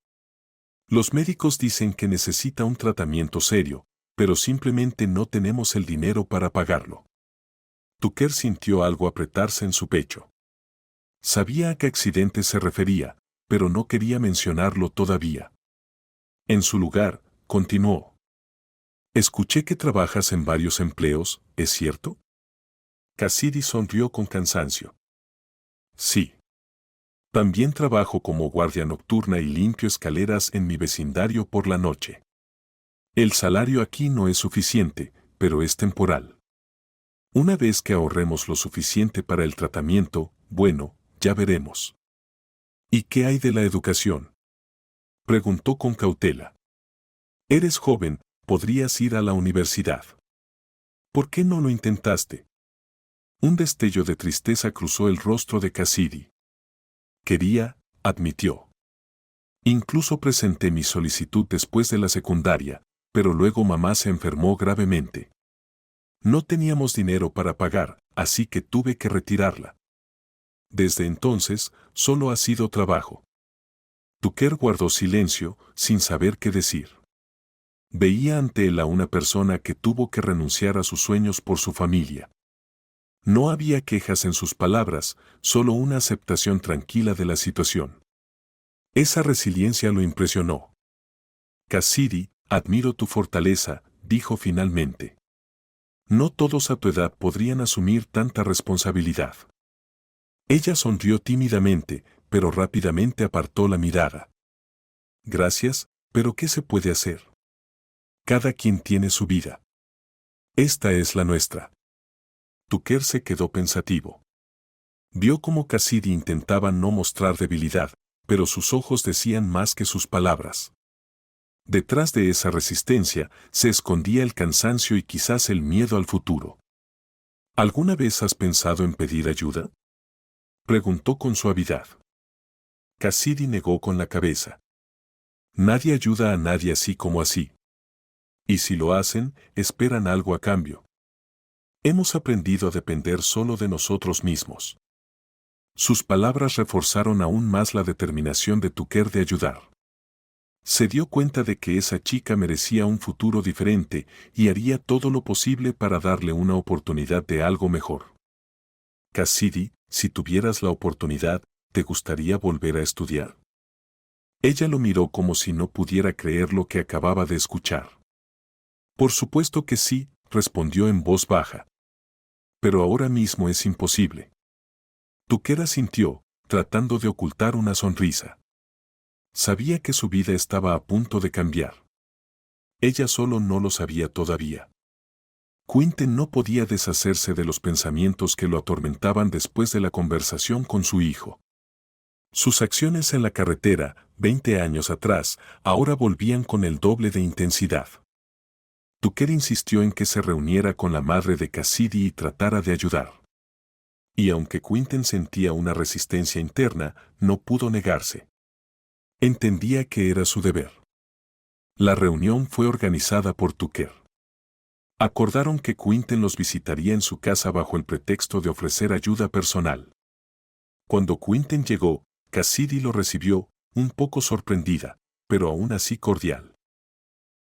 Los médicos dicen que necesita un tratamiento serio, pero simplemente no tenemos el dinero para pagarlo. Tucker sintió algo apretarse en su pecho. Sabía a qué accidente se refería, pero no quería mencionarlo todavía. En su lugar, continuó. Escuché que trabajas en varios empleos, ¿es cierto? Cassidy sonrió con cansancio. Sí. También trabajo como guardia nocturna y limpio escaleras en mi vecindario por la noche. El salario aquí no es suficiente, pero es temporal. Una vez que ahorremos lo suficiente para el tratamiento, bueno, ya veremos. ¿Y qué hay de la educación? Preguntó con cautela. Eres joven, podrías ir a la universidad. ¿Por qué no lo intentaste? Un destello de tristeza cruzó el rostro de Cassidy. Quería, admitió. Incluso presenté mi solicitud después de la secundaria, pero luego mamá se enfermó gravemente. No teníamos dinero para pagar, así que tuve que retirarla. Desde entonces, solo ha sido trabajo. Tucker guardó silencio, sin saber qué decir. Veía ante él a una persona que tuvo que renunciar a sus sueños por su familia. No había quejas en sus palabras, solo una aceptación tranquila de la situación. Esa resiliencia lo impresionó. Cassidy, admiro tu fortaleza, dijo finalmente. No todos a tu edad podrían asumir tanta responsabilidad. Ella sonrió tímidamente, pero rápidamente apartó la mirada. Gracias, pero ¿qué se puede hacer? Cada quien tiene su vida. Esta es la nuestra. Tucker se quedó pensativo. Vio cómo Cassidy intentaba no mostrar debilidad, pero sus ojos decían más que sus palabras. Detrás de esa resistencia se escondía el cansancio y quizás el miedo al futuro. ¿Alguna vez has pensado en pedir ayuda?, preguntó con suavidad. Cassidy negó con la cabeza. Nadie ayuda a nadie así como así. Y si lo hacen, esperan algo a cambio. Hemos aprendido a depender solo de nosotros mismos. Sus palabras reforzaron aún más la determinación de Tucker de ayudar. Se dio cuenta de que esa chica merecía un futuro diferente y haría todo lo posible para darle una oportunidad de algo mejor. Cassidy, si tuvieras la oportunidad, ¿te gustaría volver a estudiar? Ella lo miró como si no pudiera creer lo que acababa de escuchar. Por supuesto que sí, respondió en voz baja. Pero ahora mismo es imposible. Tucker asintió, tratando de ocultar una sonrisa. Sabía que su vida estaba a punto de cambiar. Ella solo no lo sabía todavía. Quinten no podía deshacerse de los pensamientos que lo atormentaban después de la conversación con su hijo. Sus acciones en la carretera, 20 años atrás, ahora volvían con el doble de intensidad. Tucker insistió en que se reuniera con la madre de Cassidy y tratara de ayudar. Y aunque Quinten sentía una resistencia interna, no pudo negarse. Entendía que era su deber. La reunión fue organizada por Tucker. Acordaron que Quinten los visitaría en su casa bajo el pretexto de ofrecer ayuda personal. Cuando Quinten llegó, Cassidy lo recibió, un poco sorprendida, pero aún así cordial.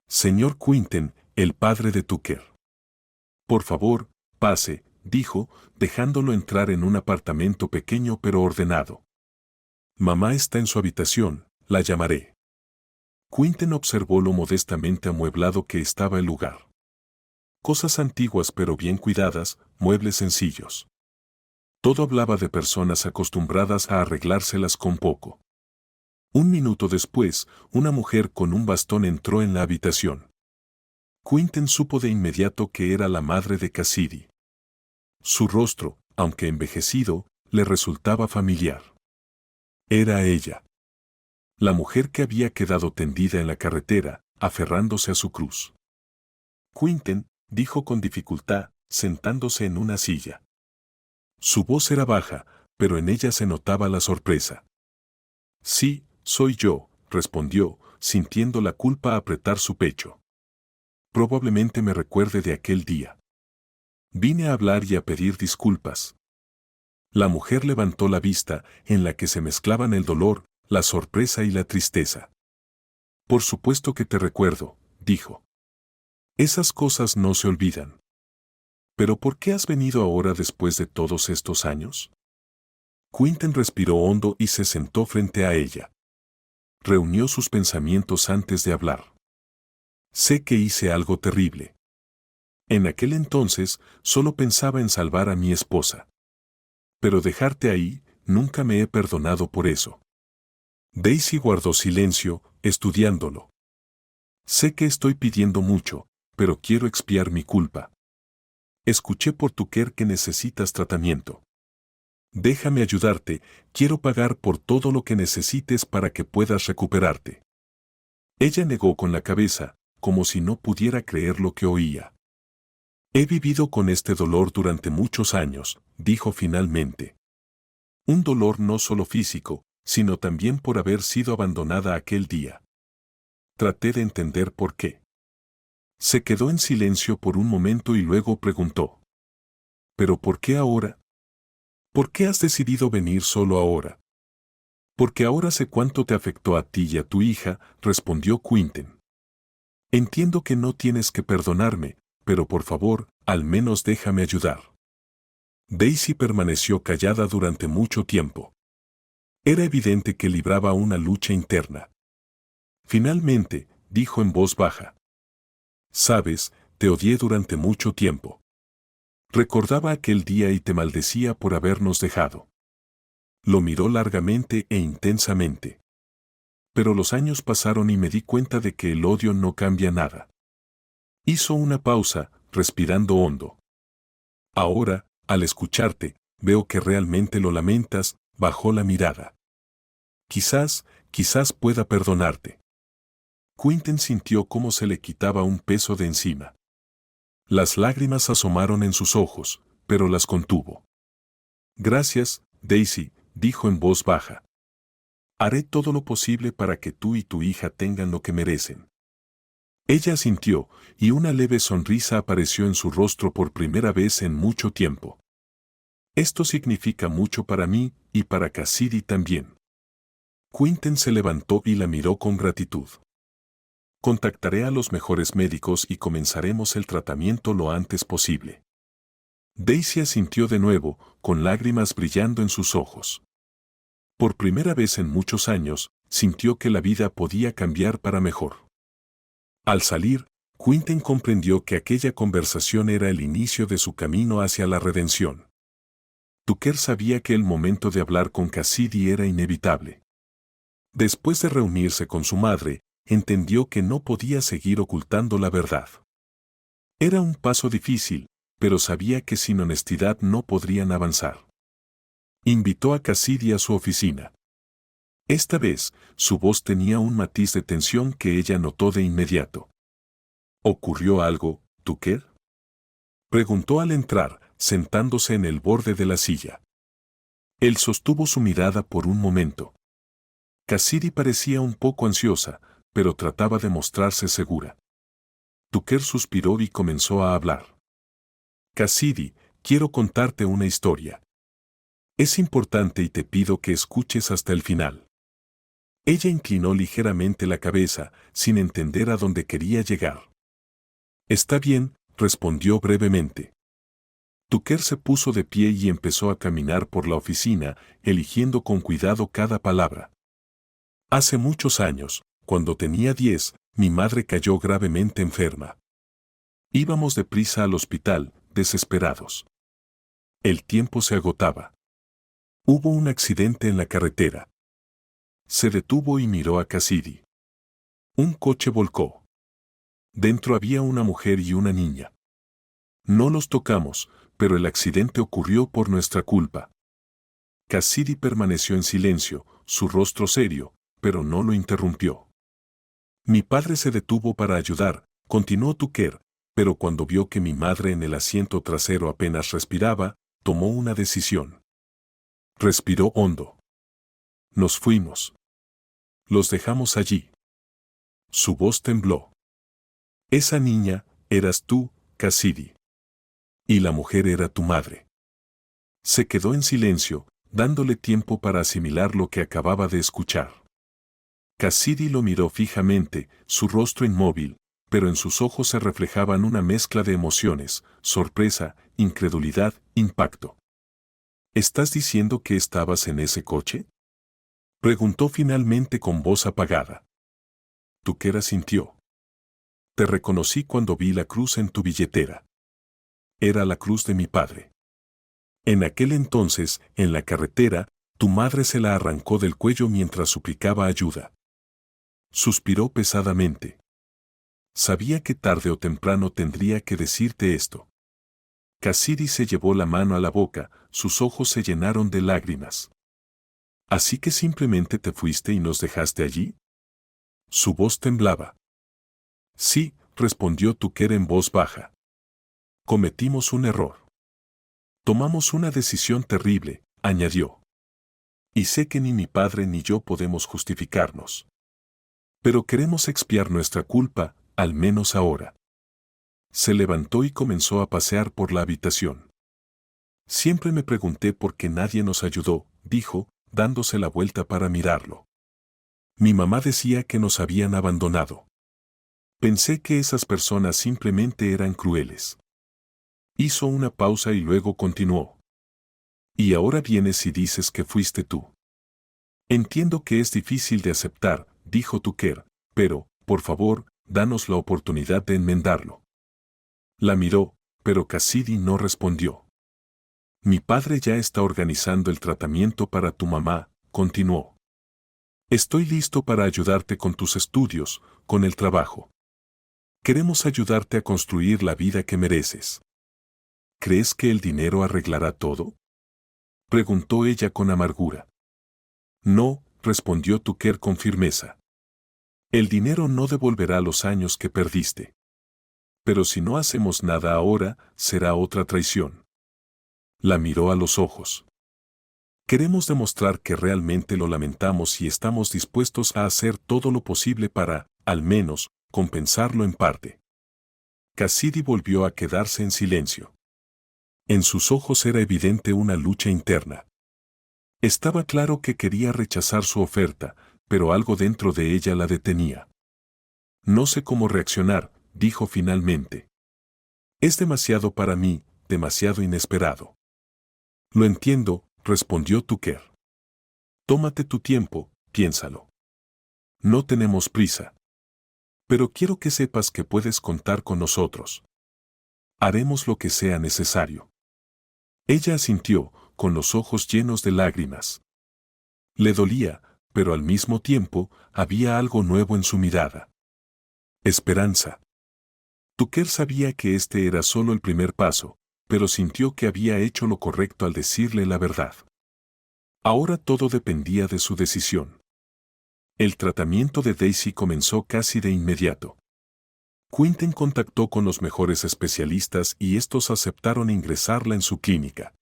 Señor Quinten, el padre de Tucker. Por favor, pase, dijo, dejándolo entrar en un apartamento pequeño pero ordenado. Mamá está en su habitación, la llamaré. Quinten observó lo modestamente amueblado que estaba el lugar. Cosas antiguas pero bien cuidadas, muebles sencillos. Todo hablaba de personas acostumbradas a arreglárselas con poco. Un minuto después, una mujer con un bastón entró en la habitación. Quinten supo de inmediato que era la madre de Cassidy. Su rostro, aunque envejecido, le resultaba familiar. Era ella. La mujer que había quedado tendida en la carretera, aferrándose a su cruz. Quinten, dijo con dificultad, sentándose en una silla. Su voz era baja, pero en ella se notaba la sorpresa. Sí, soy yo, respondió, sintiendo la culpa apretar su pecho. Probablemente me recuerde de aquel día. Vine a hablar y a pedir disculpas. La mujer levantó la vista, en la que se mezclaban el dolor, la sorpresa y la tristeza. Por supuesto que te recuerdo, dijo. Esas cosas no se olvidan. ¿Pero por qué has venido ahora después de todos estos años? Quinten respiró hondo y se sentó frente a ella. Reunió sus pensamientos antes de hablar. Sé que hice algo terrible. En aquel entonces, solo pensaba en salvar a mi esposa. Pero dejarte ahí, nunca me he perdonado por eso. Daisy guardó silencio, estudiándolo. Sé que estoy pidiendo mucho, pero quiero expiar mi culpa. Escuché por Tucker que necesitas tratamiento. Déjame ayudarte, quiero pagar por todo lo que necesites para que puedas recuperarte. Ella negó con la cabeza, como si no pudiera creer lo que oía. He vivido con este dolor durante muchos años, dijo finalmente. Un dolor no solo físico, sino también por haber sido abandonada aquel día. Traté de entender por qué. Se quedó en silencio por un momento y luego preguntó. ¿Pero por qué ahora? ¿Por qué has decidido venir solo ahora? Porque ahora sé cuánto te afectó a ti y a tu hija, respondió Quentin. Entiendo que no tienes que perdonarme, pero por favor, al menos déjame ayudar. Daisy permaneció callada durante mucho tiempo. Era evidente que libraba una lucha interna. Finalmente, dijo en voz baja. Sabes, te odié durante mucho tiempo. Recordaba aquel día y te maldecía por habernos dejado. Lo miró largamente e intensamente. Pero los años pasaron y me di cuenta de que el odio no cambia nada. Hizo una pausa, respirando hondo. Ahora, al escucharte, veo que realmente lo lamentas, bajó la mirada. Quizás pueda perdonarte. Quentin sintió cómo se le quitaba un peso de encima. Las lágrimas asomaron en sus ojos, pero las contuvo. Gracias, Daisy, dijo en voz baja. Haré todo lo posible para que tú y tu hija tengan lo que merecen. Ella asintió, y una leve sonrisa apareció en su rostro por primera vez en mucho tiempo. Esto significa mucho para mí, y para Cassidy también. Quentin se levantó y la miró con gratitud. Contactaré a los mejores médicos y comenzaremos el tratamiento lo antes posible. Daisy asintió de nuevo, con lágrimas brillando en sus ojos. Por primera vez en muchos años, sintió que la vida podía cambiar para mejor. Al salir, Quentin comprendió que aquella conversación era el inicio de su camino hacia la redención. Tucker sabía que el momento de hablar con Cassidy era inevitable. Después de reunirse con su madre, entendió que no podía seguir ocultando la verdad. Era un paso difícil, pero sabía que sin honestidad no podrían avanzar. Invitó a Cassidy a su oficina. Esta vez, su voz tenía un matiz de tensión que ella notó de inmediato. ¿Ocurrió algo, Tucker? Preguntó al entrar, sentándose en el borde de la silla. Él sostuvo su mirada por un momento. Cassidy parecía un poco ansiosa, pero trataba de mostrarse segura. Tucker suspiró y comenzó a hablar. Cassidy, quiero contarte una historia. Es importante y te pido que escuches hasta el final. Ella inclinó ligeramente la cabeza, sin entender a dónde quería llegar. Está bien, respondió brevemente. Tucker se puso de pie y empezó a caminar por la oficina, eligiendo con cuidado cada palabra. Hace muchos años, cuando tenía 10, mi madre cayó gravemente enferma. Íbamos deprisa al hospital, desesperados. El tiempo se agotaba. Hubo un accidente en la carretera. Se detuvo y miró a Cassidy. Un coche volcó. Dentro había una mujer y una niña. No los tocamos, pero el accidente ocurrió por nuestra culpa. Cassidy permaneció en silencio, su rostro serio, pero no lo interrumpió. Mi padre se detuvo para ayudar, continuó Tucker, pero cuando vio que mi madre en el asiento trasero apenas respiraba, tomó una decisión. Respiró hondo. Nos fuimos. Los dejamos allí. Su voz tembló. Esa niña, eras tú, Cassidy. Y la mujer era tu madre. Se quedó en silencio, dándole tiempo para asimilar lo que acababa de escuchar. Cassidy lo miró fijamente, su rostro inmóvil, pero en sus ojos se reflejaban una mezcla de emociones, sorpresa, incredulidad, impacto. ¿Estás diciendo que estabas en ese coche? Preguntó finalmente con voz apagada. Tucker asintió. Te reconocí cuando vi la cruz en tu billetera. Era la cruz de mi padre. En aquel entonces, en la carretera, tu madre se la arrancó del cuello mientras suplicaba ayuda. Suspiró pesadamente. Sabía que tarde o temprano tendría que decirte esto. Cassidy se llevó la mano a la boca, sus ojos se llenaron de lágrimas. ¿Así que simplemente te fuiste y nos dejaste allí? Su voz temblaba. Sí, respondió Tucker en voz baja. Cometimos un error. Tomamos una decisión terrible, añadió. Y sé que ni mi padre ni yo podemos justificarnos. Pero queremos expiar nuestra culpa, al menos ahora. Se levantó y comenzó a pasear por la habitación. Siempre me pregunté por qué nadie nos ayudó, dijo, dándose la vuelta para mirarlo. Mi mamá decía que nos habían abandonado. Pensé que esas personas simplemente eran crueles. Hizo una pausa y luego continuó. Y ahora vienes y dices que fuiste tú. Entiendo que es difícil de aceptar, dijo Tucker, pero, por favor, danos la oportunidad de enmendarlo. La miró, pero Cassidy no respondió. Mi padre ya está organizando el tratamiento para tu mamá, continuó. Estoy listo para ayudarte con tus estudios, con el trabajo. Queremos ayudarte a construir la vida que mereces. ¿Crees que el dinero arreglará todo? Preguntó ella con amargura. No, respondió Tucker con firmeza. El dinero no devolverá los años que perdiste. Pero si no hacemos nada ahora, será otra traición. La miró a los ojos. Queremos demostrar que realmente lo lamentamos y estamos dispuestos a hacer todo lo posible para, al menos, compensarlo en parte. Cassidy volvió a quedarse en silencio. En sus ojos era evidente una lucha interna. Estaba claro que quería rechazar su oferta, pero algo dentro de ella la detenía. No sé cómo reaccionar, dijo finalmente. Es demasiado para mí, demasiado inesperado. Lo entiendo, respondió Tucker. Tómate tu tiempo, piénsalo. No tenemos prisa. Pero quiero que sepas que puedes contar con nosotros. Haremos lo que sea necesario. Ella asintió, con los ojos llenos de lágrimas. Le dolía, pero al mismo tiempo, había algo nuevo en su mirada. Esperanza. Tucker sabía que este era solo el primer paso, pero sintió que había hecho lo correcto al decirle la verdad. Ahora todo dependía de su decisión. El tratamiento de Daisy comenzó casi de inmediato. Quentin contactó con los mejores especialistas y estos aceptaron ingresarla en su clínica.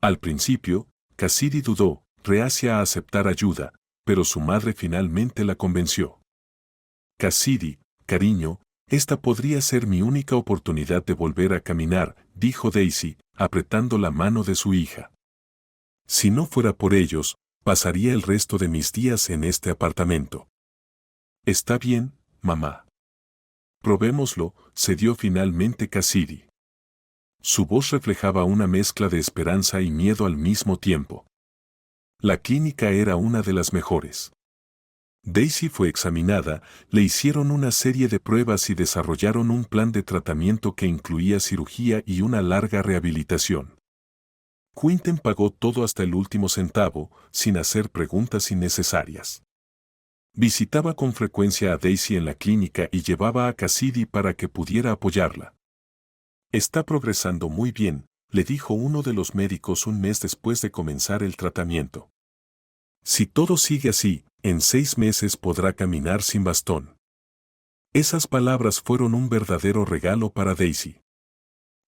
Al principio, Cassidy dudó, reacia a aceptar ayuda, pero su madre finalmente la convenció. Cassidy, cariño, esta podría ser mi única oportunidad de volver a caminar, dijo Daisy, apretando la mano de su hija. Si no fuera por ellos, pasaría el resto de mis días en este apartamento. Está bien, mamá. Probémoslo, cedió finalmente Cassidy. Su voz reflejaba una mezcla de esperanza y miedo al mismo tiempo. La clínica era una de las mejores. Daisy fue examinada, le hicieron una serie de pruebas y desarrollaron un plan de tratamiento que incluía cirugía y una larga rehabilitación. Quentin pagó todo hasta el último centavo, sin hacer preguntas innecesarias. Visitaba con frecuencia a Daisy en la clínica y llevaba a Cassidy para que pudiera apoyarla. Está progresando muy bien, le dijo uno de los médicos un mes después de comenzar el tratamiento. Si todo sigue así, en 6 meses podrá caminar sin bastón. Esas palabras fueron un verdadero regalo para Daisy.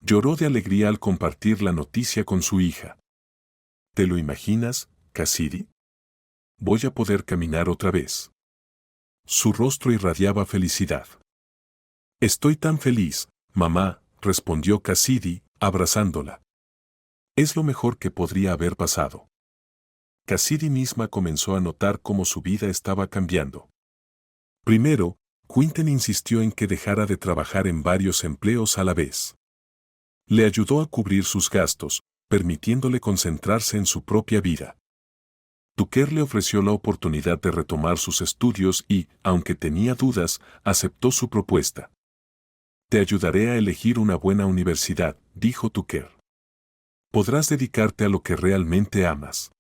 Lloró de alegría al compartir la noticia con su hija. ¿Te lo imaginas, Cassidy? Voy a poder caminar otra vez. Su rostro irradiaba felicidad. Estoy tan feliz, mamá, respondió Cassidy, abrazándola. Es lo mejor que podría haber pasado. Cassidy misma comenzó a notar cómo su vida estaba cambiando. Primero, Quentin insistió en que dejara de trabajar en varios empleos a la vez. Le ayudó a cubrir sus gastos, permitiéndole concentrarse en su propia vida. Tucker le ofreció la oportunidad de retomar sus estudios y, aunque tenía dudas, aceptó su propuesta. Te ayudaré a elegir una buena universidad, dijo Tucker. Podrás dedicarte a lo que realmente amas.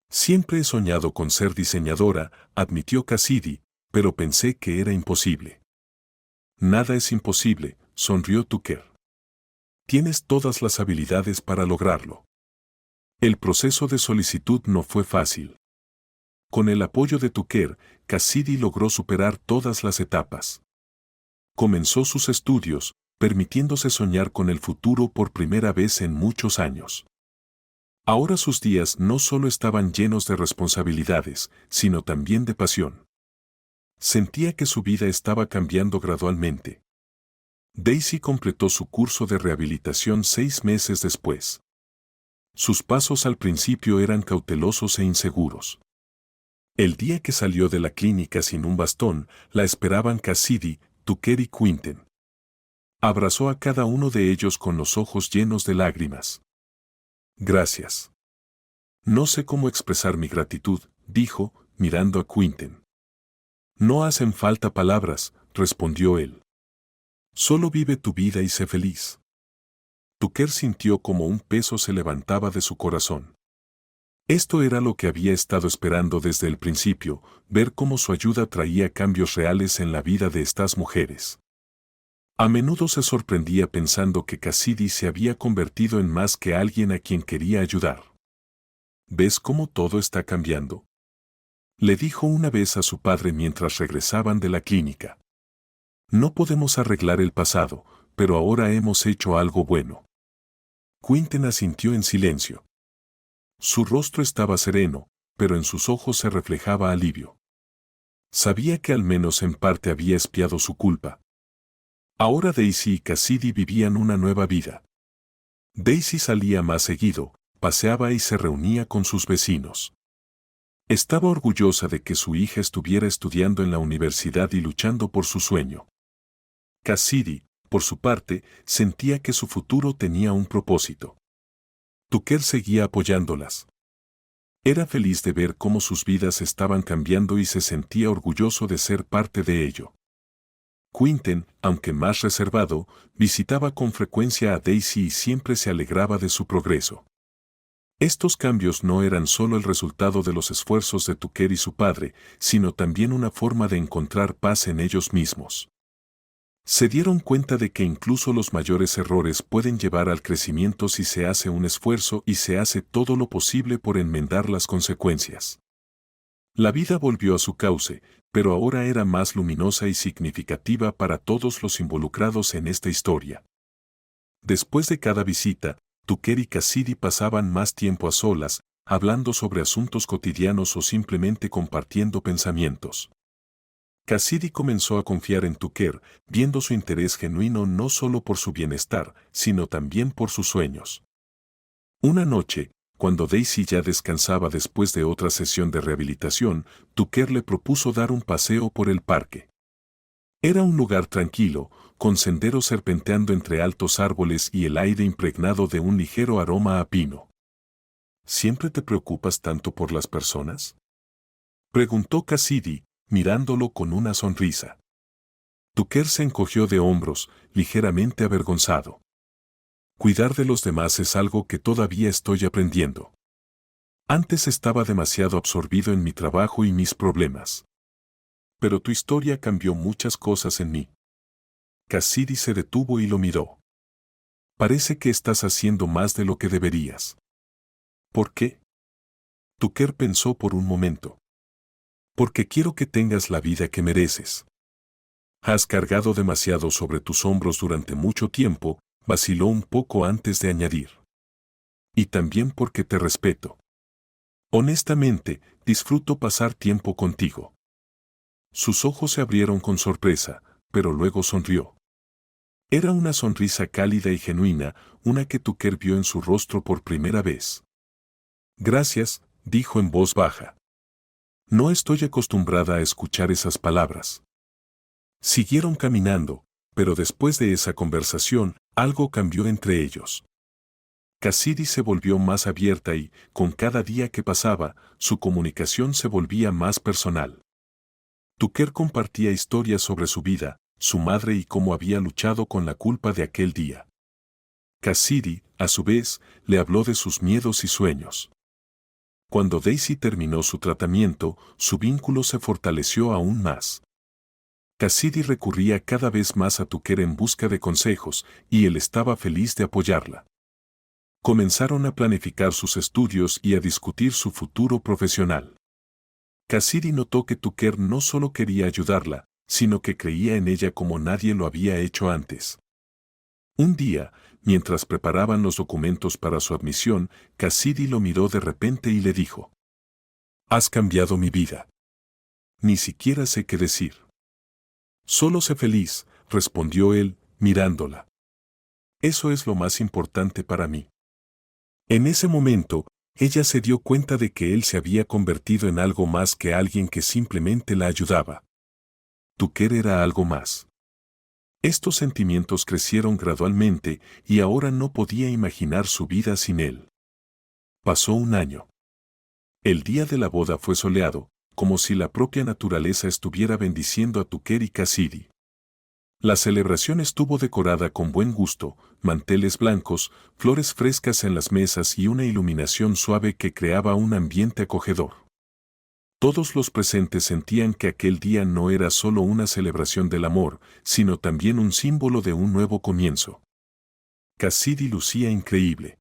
Siempre he soñado con ser diseñadora, admitió Cassidy, pero pensé que era imposible. Nada es imposible, sonrió Tucker. Tienes todas las habilidades para lograrlo. El proceso de solicitud no fue fácil. Con el apoyo de Tucker, Cassidy logró superar todas las etapas. Comenzó sus estudios, permitiéndose soñar con el futuro por primera vez en muchos años. Ahora sus días no solo estaban llenos de responsabilidades, sino también de pasión. Sentía que su vida estaba cambiando gradualmente. Daisy completó su curso de rehabilitación 6 meses después. Sus pasos al principio eran cautelosos e inseguros. El día que salió de la clínica sin un bastón, la esperaban Cassidy, Tucker y Quinten. Abrazó a cada uno de ellos con los ojos llenos de lágrimas. Gracias. No sé cómo expresar mi gratitud, dijo, mirando a Quinten. No hacen falta palabras, respondió él. Solo vive tu vida y sé feliz. Tucker sintió como un peso se levantaba de su corazón. Esto era lo que había estado esperando desde el principio, ver cómo su ayuda traía cambios reales en la vida de estas mujeres. A menudo se sorprendía pensando que Cassidy se había convertido en más que alguien a quien quería ayudar. ¿Ves cómo todo está cambiando?, le dijo una vez a su padre mientras regresaban de la clínica. No podemos arreglar el pasado, pero ahora hemos hecho algo bueno. Quinten asintió en silencio. Su rostro estaba sereno, pero en sus ojos se reflejaba alivio. Sabía que al menos en parte había expiado su culpa. Ahora Daisy y Cassidy vivían una nueva vida. Daisy salía más seguido, paseaba y se reunía con sus vecinos. Estaba orgullosa de que su hija estuviera estudiando en la universidad y luchando por su sueño. Cassidy, por su parte, sentía que su futuro tenía un propósito. Tucker seguía apoyándolas. Era feliz de ver cómo sus vidas estaban cambiando y se sentía orgulloso de ser parte de ello. Quinten, aunque más reservado, visitaba con frecuencia a Daisy y siempre se alegraba de su progreso. Estos cambios no eran solo el resultado de los esfuerzos de Tucker y su padre, sino también una forma de encontrar paz en ellos mismos. Se dieron cuenta de que incluso los mayores errores pueden llevar al crecimiento si se hace un esfuerzo y se hace todo lo posible por enmendar las consecuencias. La vida volvió a su cauce, pero ahora era más luminosa y significativa para todos los involucrados en esta historia. Después de cada visita, Tucker y Cassidy pasaban más tiempo a solas, hablando sobre asuntos cotidianos o simplemente compartiendo pensamientos. Cassidy comenzó a confiar en Tucker, viendo su interés genuino no solo por su bienestar, sino también por sus sueños. Una noche, cuando Daisy ya descansaba después de otra sesión de rehabilitación, Tucker le propuso dar un paseo por el parque. Era un lugar tranquilo, con senderos serpenteando entre altos árboles y el aire impregnado de un ligero aroma a pino. ¿Siempre te preocupas tanto por las personas?, preguntó Cassidy, mirándolo con una sonrisa. Tucker se encogió de hombros, ligeramente avergonzado. Cuidar de los demás es algo que todavía estoy aprendiendo. Antes estaba demasiado absorbido en mi trabajo y mis problemas. Pero tu historia cambió muchas cosas en mí. Cassidy se detuvo y lo miró. Parece que estás haciendo más de lo que deberías. ¿Por qué? Tucker pensó por un momento. Porque quiero que tengas la vida que mereces. Has cargado demasiado sobre tus hombros durante mucho tiempo, vaciló un poco antes de añadir. Y también porque te respeto. Honestamente, disfruto pasar tiempo contigo. Sus ojos se abrieron con sorpresa, pero luego sonrió. Era una sonrisa cálida y genuina, una que Tucker vio en su rostro por primera vez. Gracias, dijo en voz baja. No estoy acostumbrada a escuchar esas palabras. Siguieron caminando, pero después de esa conversación, algo cambió entre ellos. Cassidy se volvió más abierta y, con cada día que pasaba, su comunicación se volvía más personal. Tucker compartía historias sobre su vida, su madre y cómo había luchado con la culpa de aquel día. Cassidy, a su vez, le habló de sus miedos y sueños. Cuando Daisy terminó su tratamiento, su vínculo se fortaleció aún más. Cassidy recurría cada vez más a Tucker en busca de consejos, y él estaba feliz de apoyarla. Comenzaron a planificar sus estudios y a discutir su futuro profesional. Cassidy notó que Tucker no solo quería ayudarla, sino que creía en ella como nadie lo había hecho antes. Un día, mientras preparaban los documentos para su admisión, Cassidy lo miró de repente y le dijo: «Has cambiado mi vida. Ni siquiera sé qué decir». «Solo sé feliz», respondió él, mirándola. Eso es lo más importante para mí. En ese momento, ella se dio cuenta de que él se había convertido en algo más que alguien que simplemente la ayudaba. Tucker era algo más. Estos sentimientos crecieron gradualmente y ahora no podía imaginar su vida sin él. Pasó un año. El día de la boda fue soleado, como si la propia naturaleza estuviera bendiciendo a Tucker y Cassidy. La celebración estuvo decorada con buen gusto, manteles blancos, flores frescas en las mesas y una iluminación suave que creaba un ambiente acogedor. Todos los presentes sentían que aquel día no era solo una celebración del amor, sino también un símbolo de un nuevo comienzo. Cassidy lucía increíble.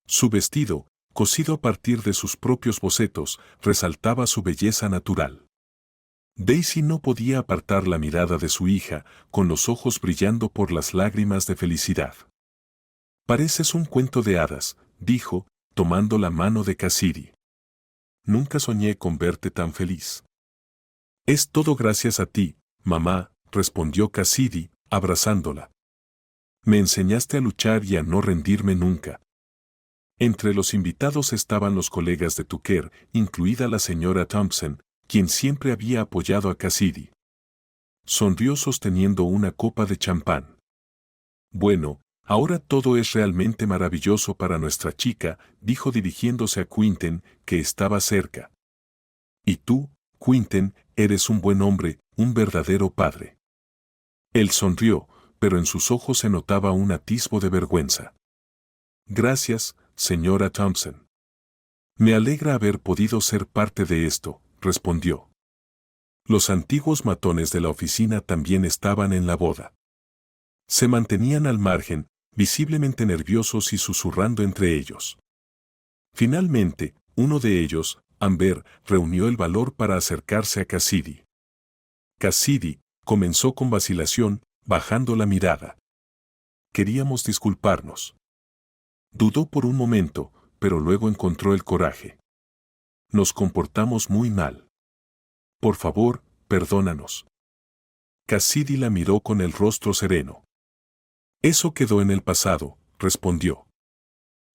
Su vestido, cosido a partir de sus propios bocetos, resaltaba su belleza natural. Daisy no podía apartar la mirada de su hija, con los ojos brillando por las lágrimas de felicidad. «Pareces un cuento de hadas», dijo, tomando la mano de Cassidy. «Nunca soñé con verte tan feliz». «Es todo gracias a ti, mamá», respondió Cassidy, abrazándola. «Me enseñaste a luchar y a no rendirme nunca». Entre los invitados estaban los colegas de Tucker, incluida la señora Thompson, quien siempre había apoyado a Cassidy. Sonrió sosteniendo una copa de champán. «Bueno, ahora todo es realmente maravilloso para nuestra chica», dijo dirigiéndose a Quentin, que estaba cerca. «Y tú, Quentin, eres un buen hombre, un verdadero padre». Él sonrió, pero en sus ojos se notaba un atisbo de vergüenza. «Gracias, señora Thompson. Me alegra haber podido ser parte de esto», respondió. Los antiguos matones de la oficina también estaban en la boda. Se mantenían al margen, visiblemente nerviosos y susurrando entre ellos. Finalmente, uno de ellos, Amber, reunió el valor para acercarse a Cassidy. Cassidy comenzó con vacilación, bajando la mirada. «Queríamos disculparnos». Dudó por un momento, pero luego encontró el coraje. «Nos comportamos muy mal. Por favor, perdónanos». Cassidy la miró con el rostro sereno. «Eso quedó en el pasado», respondió.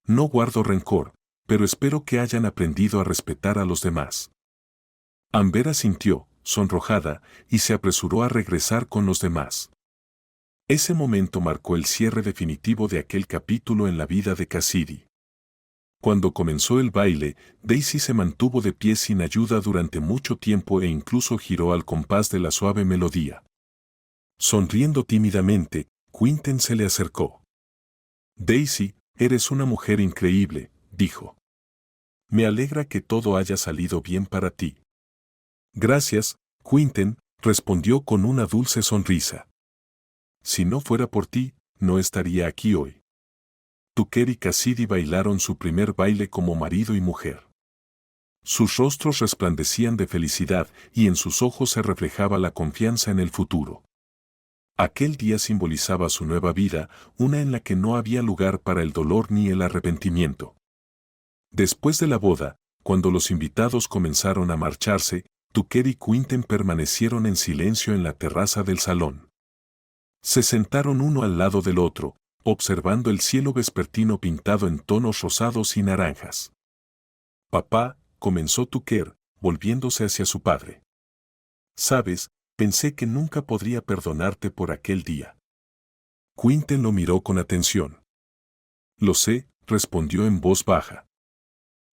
«No guardo rencor, pero espero que hayan aprendido a respetar a los demás». Amber asintió, sonrojada, y se apresuró a regresar con los demás. Ese momento marcó el cierre definitivo de aquel capítulo en la vida de Cassidy. Cuando comenzó el baile, Daisy se mantuvo de pie sin ayuda durante mucho tiempo e incluso giró al compás de la suave melodía. Sonriendo tímidamente, Quentin se le acercó. «Daisy, eres una mujer increíble», dijo. «Me alegra que todo haya salido bien para ti». «Gracias, Quentin», respondió con una dulce sonrisa. «Si no fuera por ti, no estaría aquí hoy». Tucker y Cassidy bailaron su primer baile como marido y mujer. Sus rostros resplandecían de felicidad y en sus ojos se reflejaba la confianza en el futuro. Aquel día simbolizaba su nueva vida, una en la que no había lugar para el dolor ni el arrepentimiento. Después de la boda, cuando los invitados comenzaron a marcharse, Tucker y Quentin permanecieron en silencio en la terraza del salón. Se sentaron uno al lado del otro, observando el cielo vespertino pintado en tonos rosados y naranjas. «Papá», comenzó Tucker, volviéndose hacia su padre. «Sabes, pensé que nunca podría perdonarte por aquel día». Quentin lo miró con atención. «Lo sé», respondió en voz baja.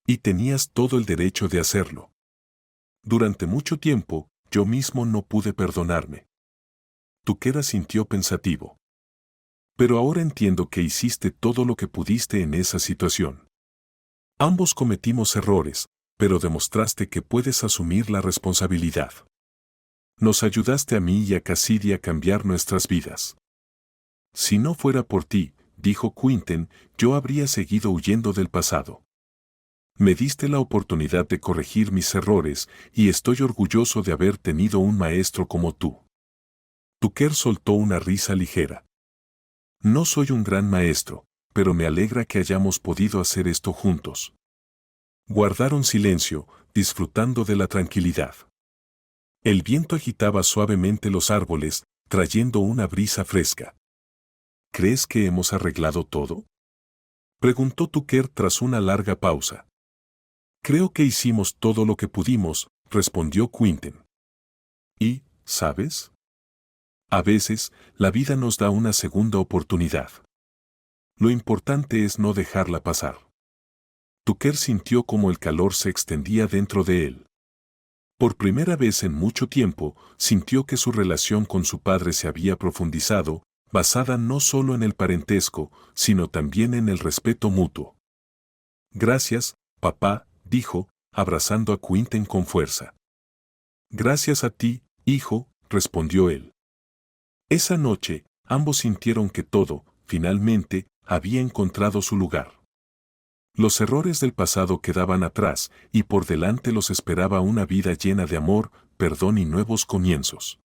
«Y tenías todo el derecho de hacerlo. Durante mucho tiempo, yo mismo no pude perdonarme». Tucker asintió pensativo. «Pero ahora entiendo que hiciste todo lo que pudiste en esa situación. Ambos cometimos errores, pero demostraste que puedes asumir la responsabilidad. Nos ayudaste a mí y a Cassidy a cambiar nuestras vidas». «Si no fuera por ti», dijo Quentin, «yo habría seguido huyendo del pasado. Me diste la oportunidad de corregir mis errores y estoy orgulloso de haber tenido un maestro como tú». Tucker soltó una risa ligera. «No soy un gran maestro, pero me alegra que hayamos podido hacer esto juntos». Guardaron silencio, disfrutando de la tranquilidad. El viento agitaba suavemente los árboles, trayendo una brisa fresca. ¿crees que hemos arreglado todo? Preguntó Tucker tras una larga pausa. Creo que hicimos todo lo que pudimos, respondió Quentin. Y, ¿sabes? A veces, la vida nos da una segunda oportunidad. Lo importante es no dejarla pasar. Tucker sintió como el calor se extendía dentro de él. Por primera vez en mucho tiempo, sintió que su relación con su padre se había profundizado, basada no solo en el parentesco, sino también en el respeto mutuo. Gracias, papá, dijo, abrazando a Quentin con fuerza. Gracias a ti, hijo, respondió él. Esa noche, ambos sintieron que todo, finalmente, había encontrado su lugar. Los errores del pasado quedaban atrás, y por delante los esperaba una vida llena de amor, perdón y nuevos comienzos.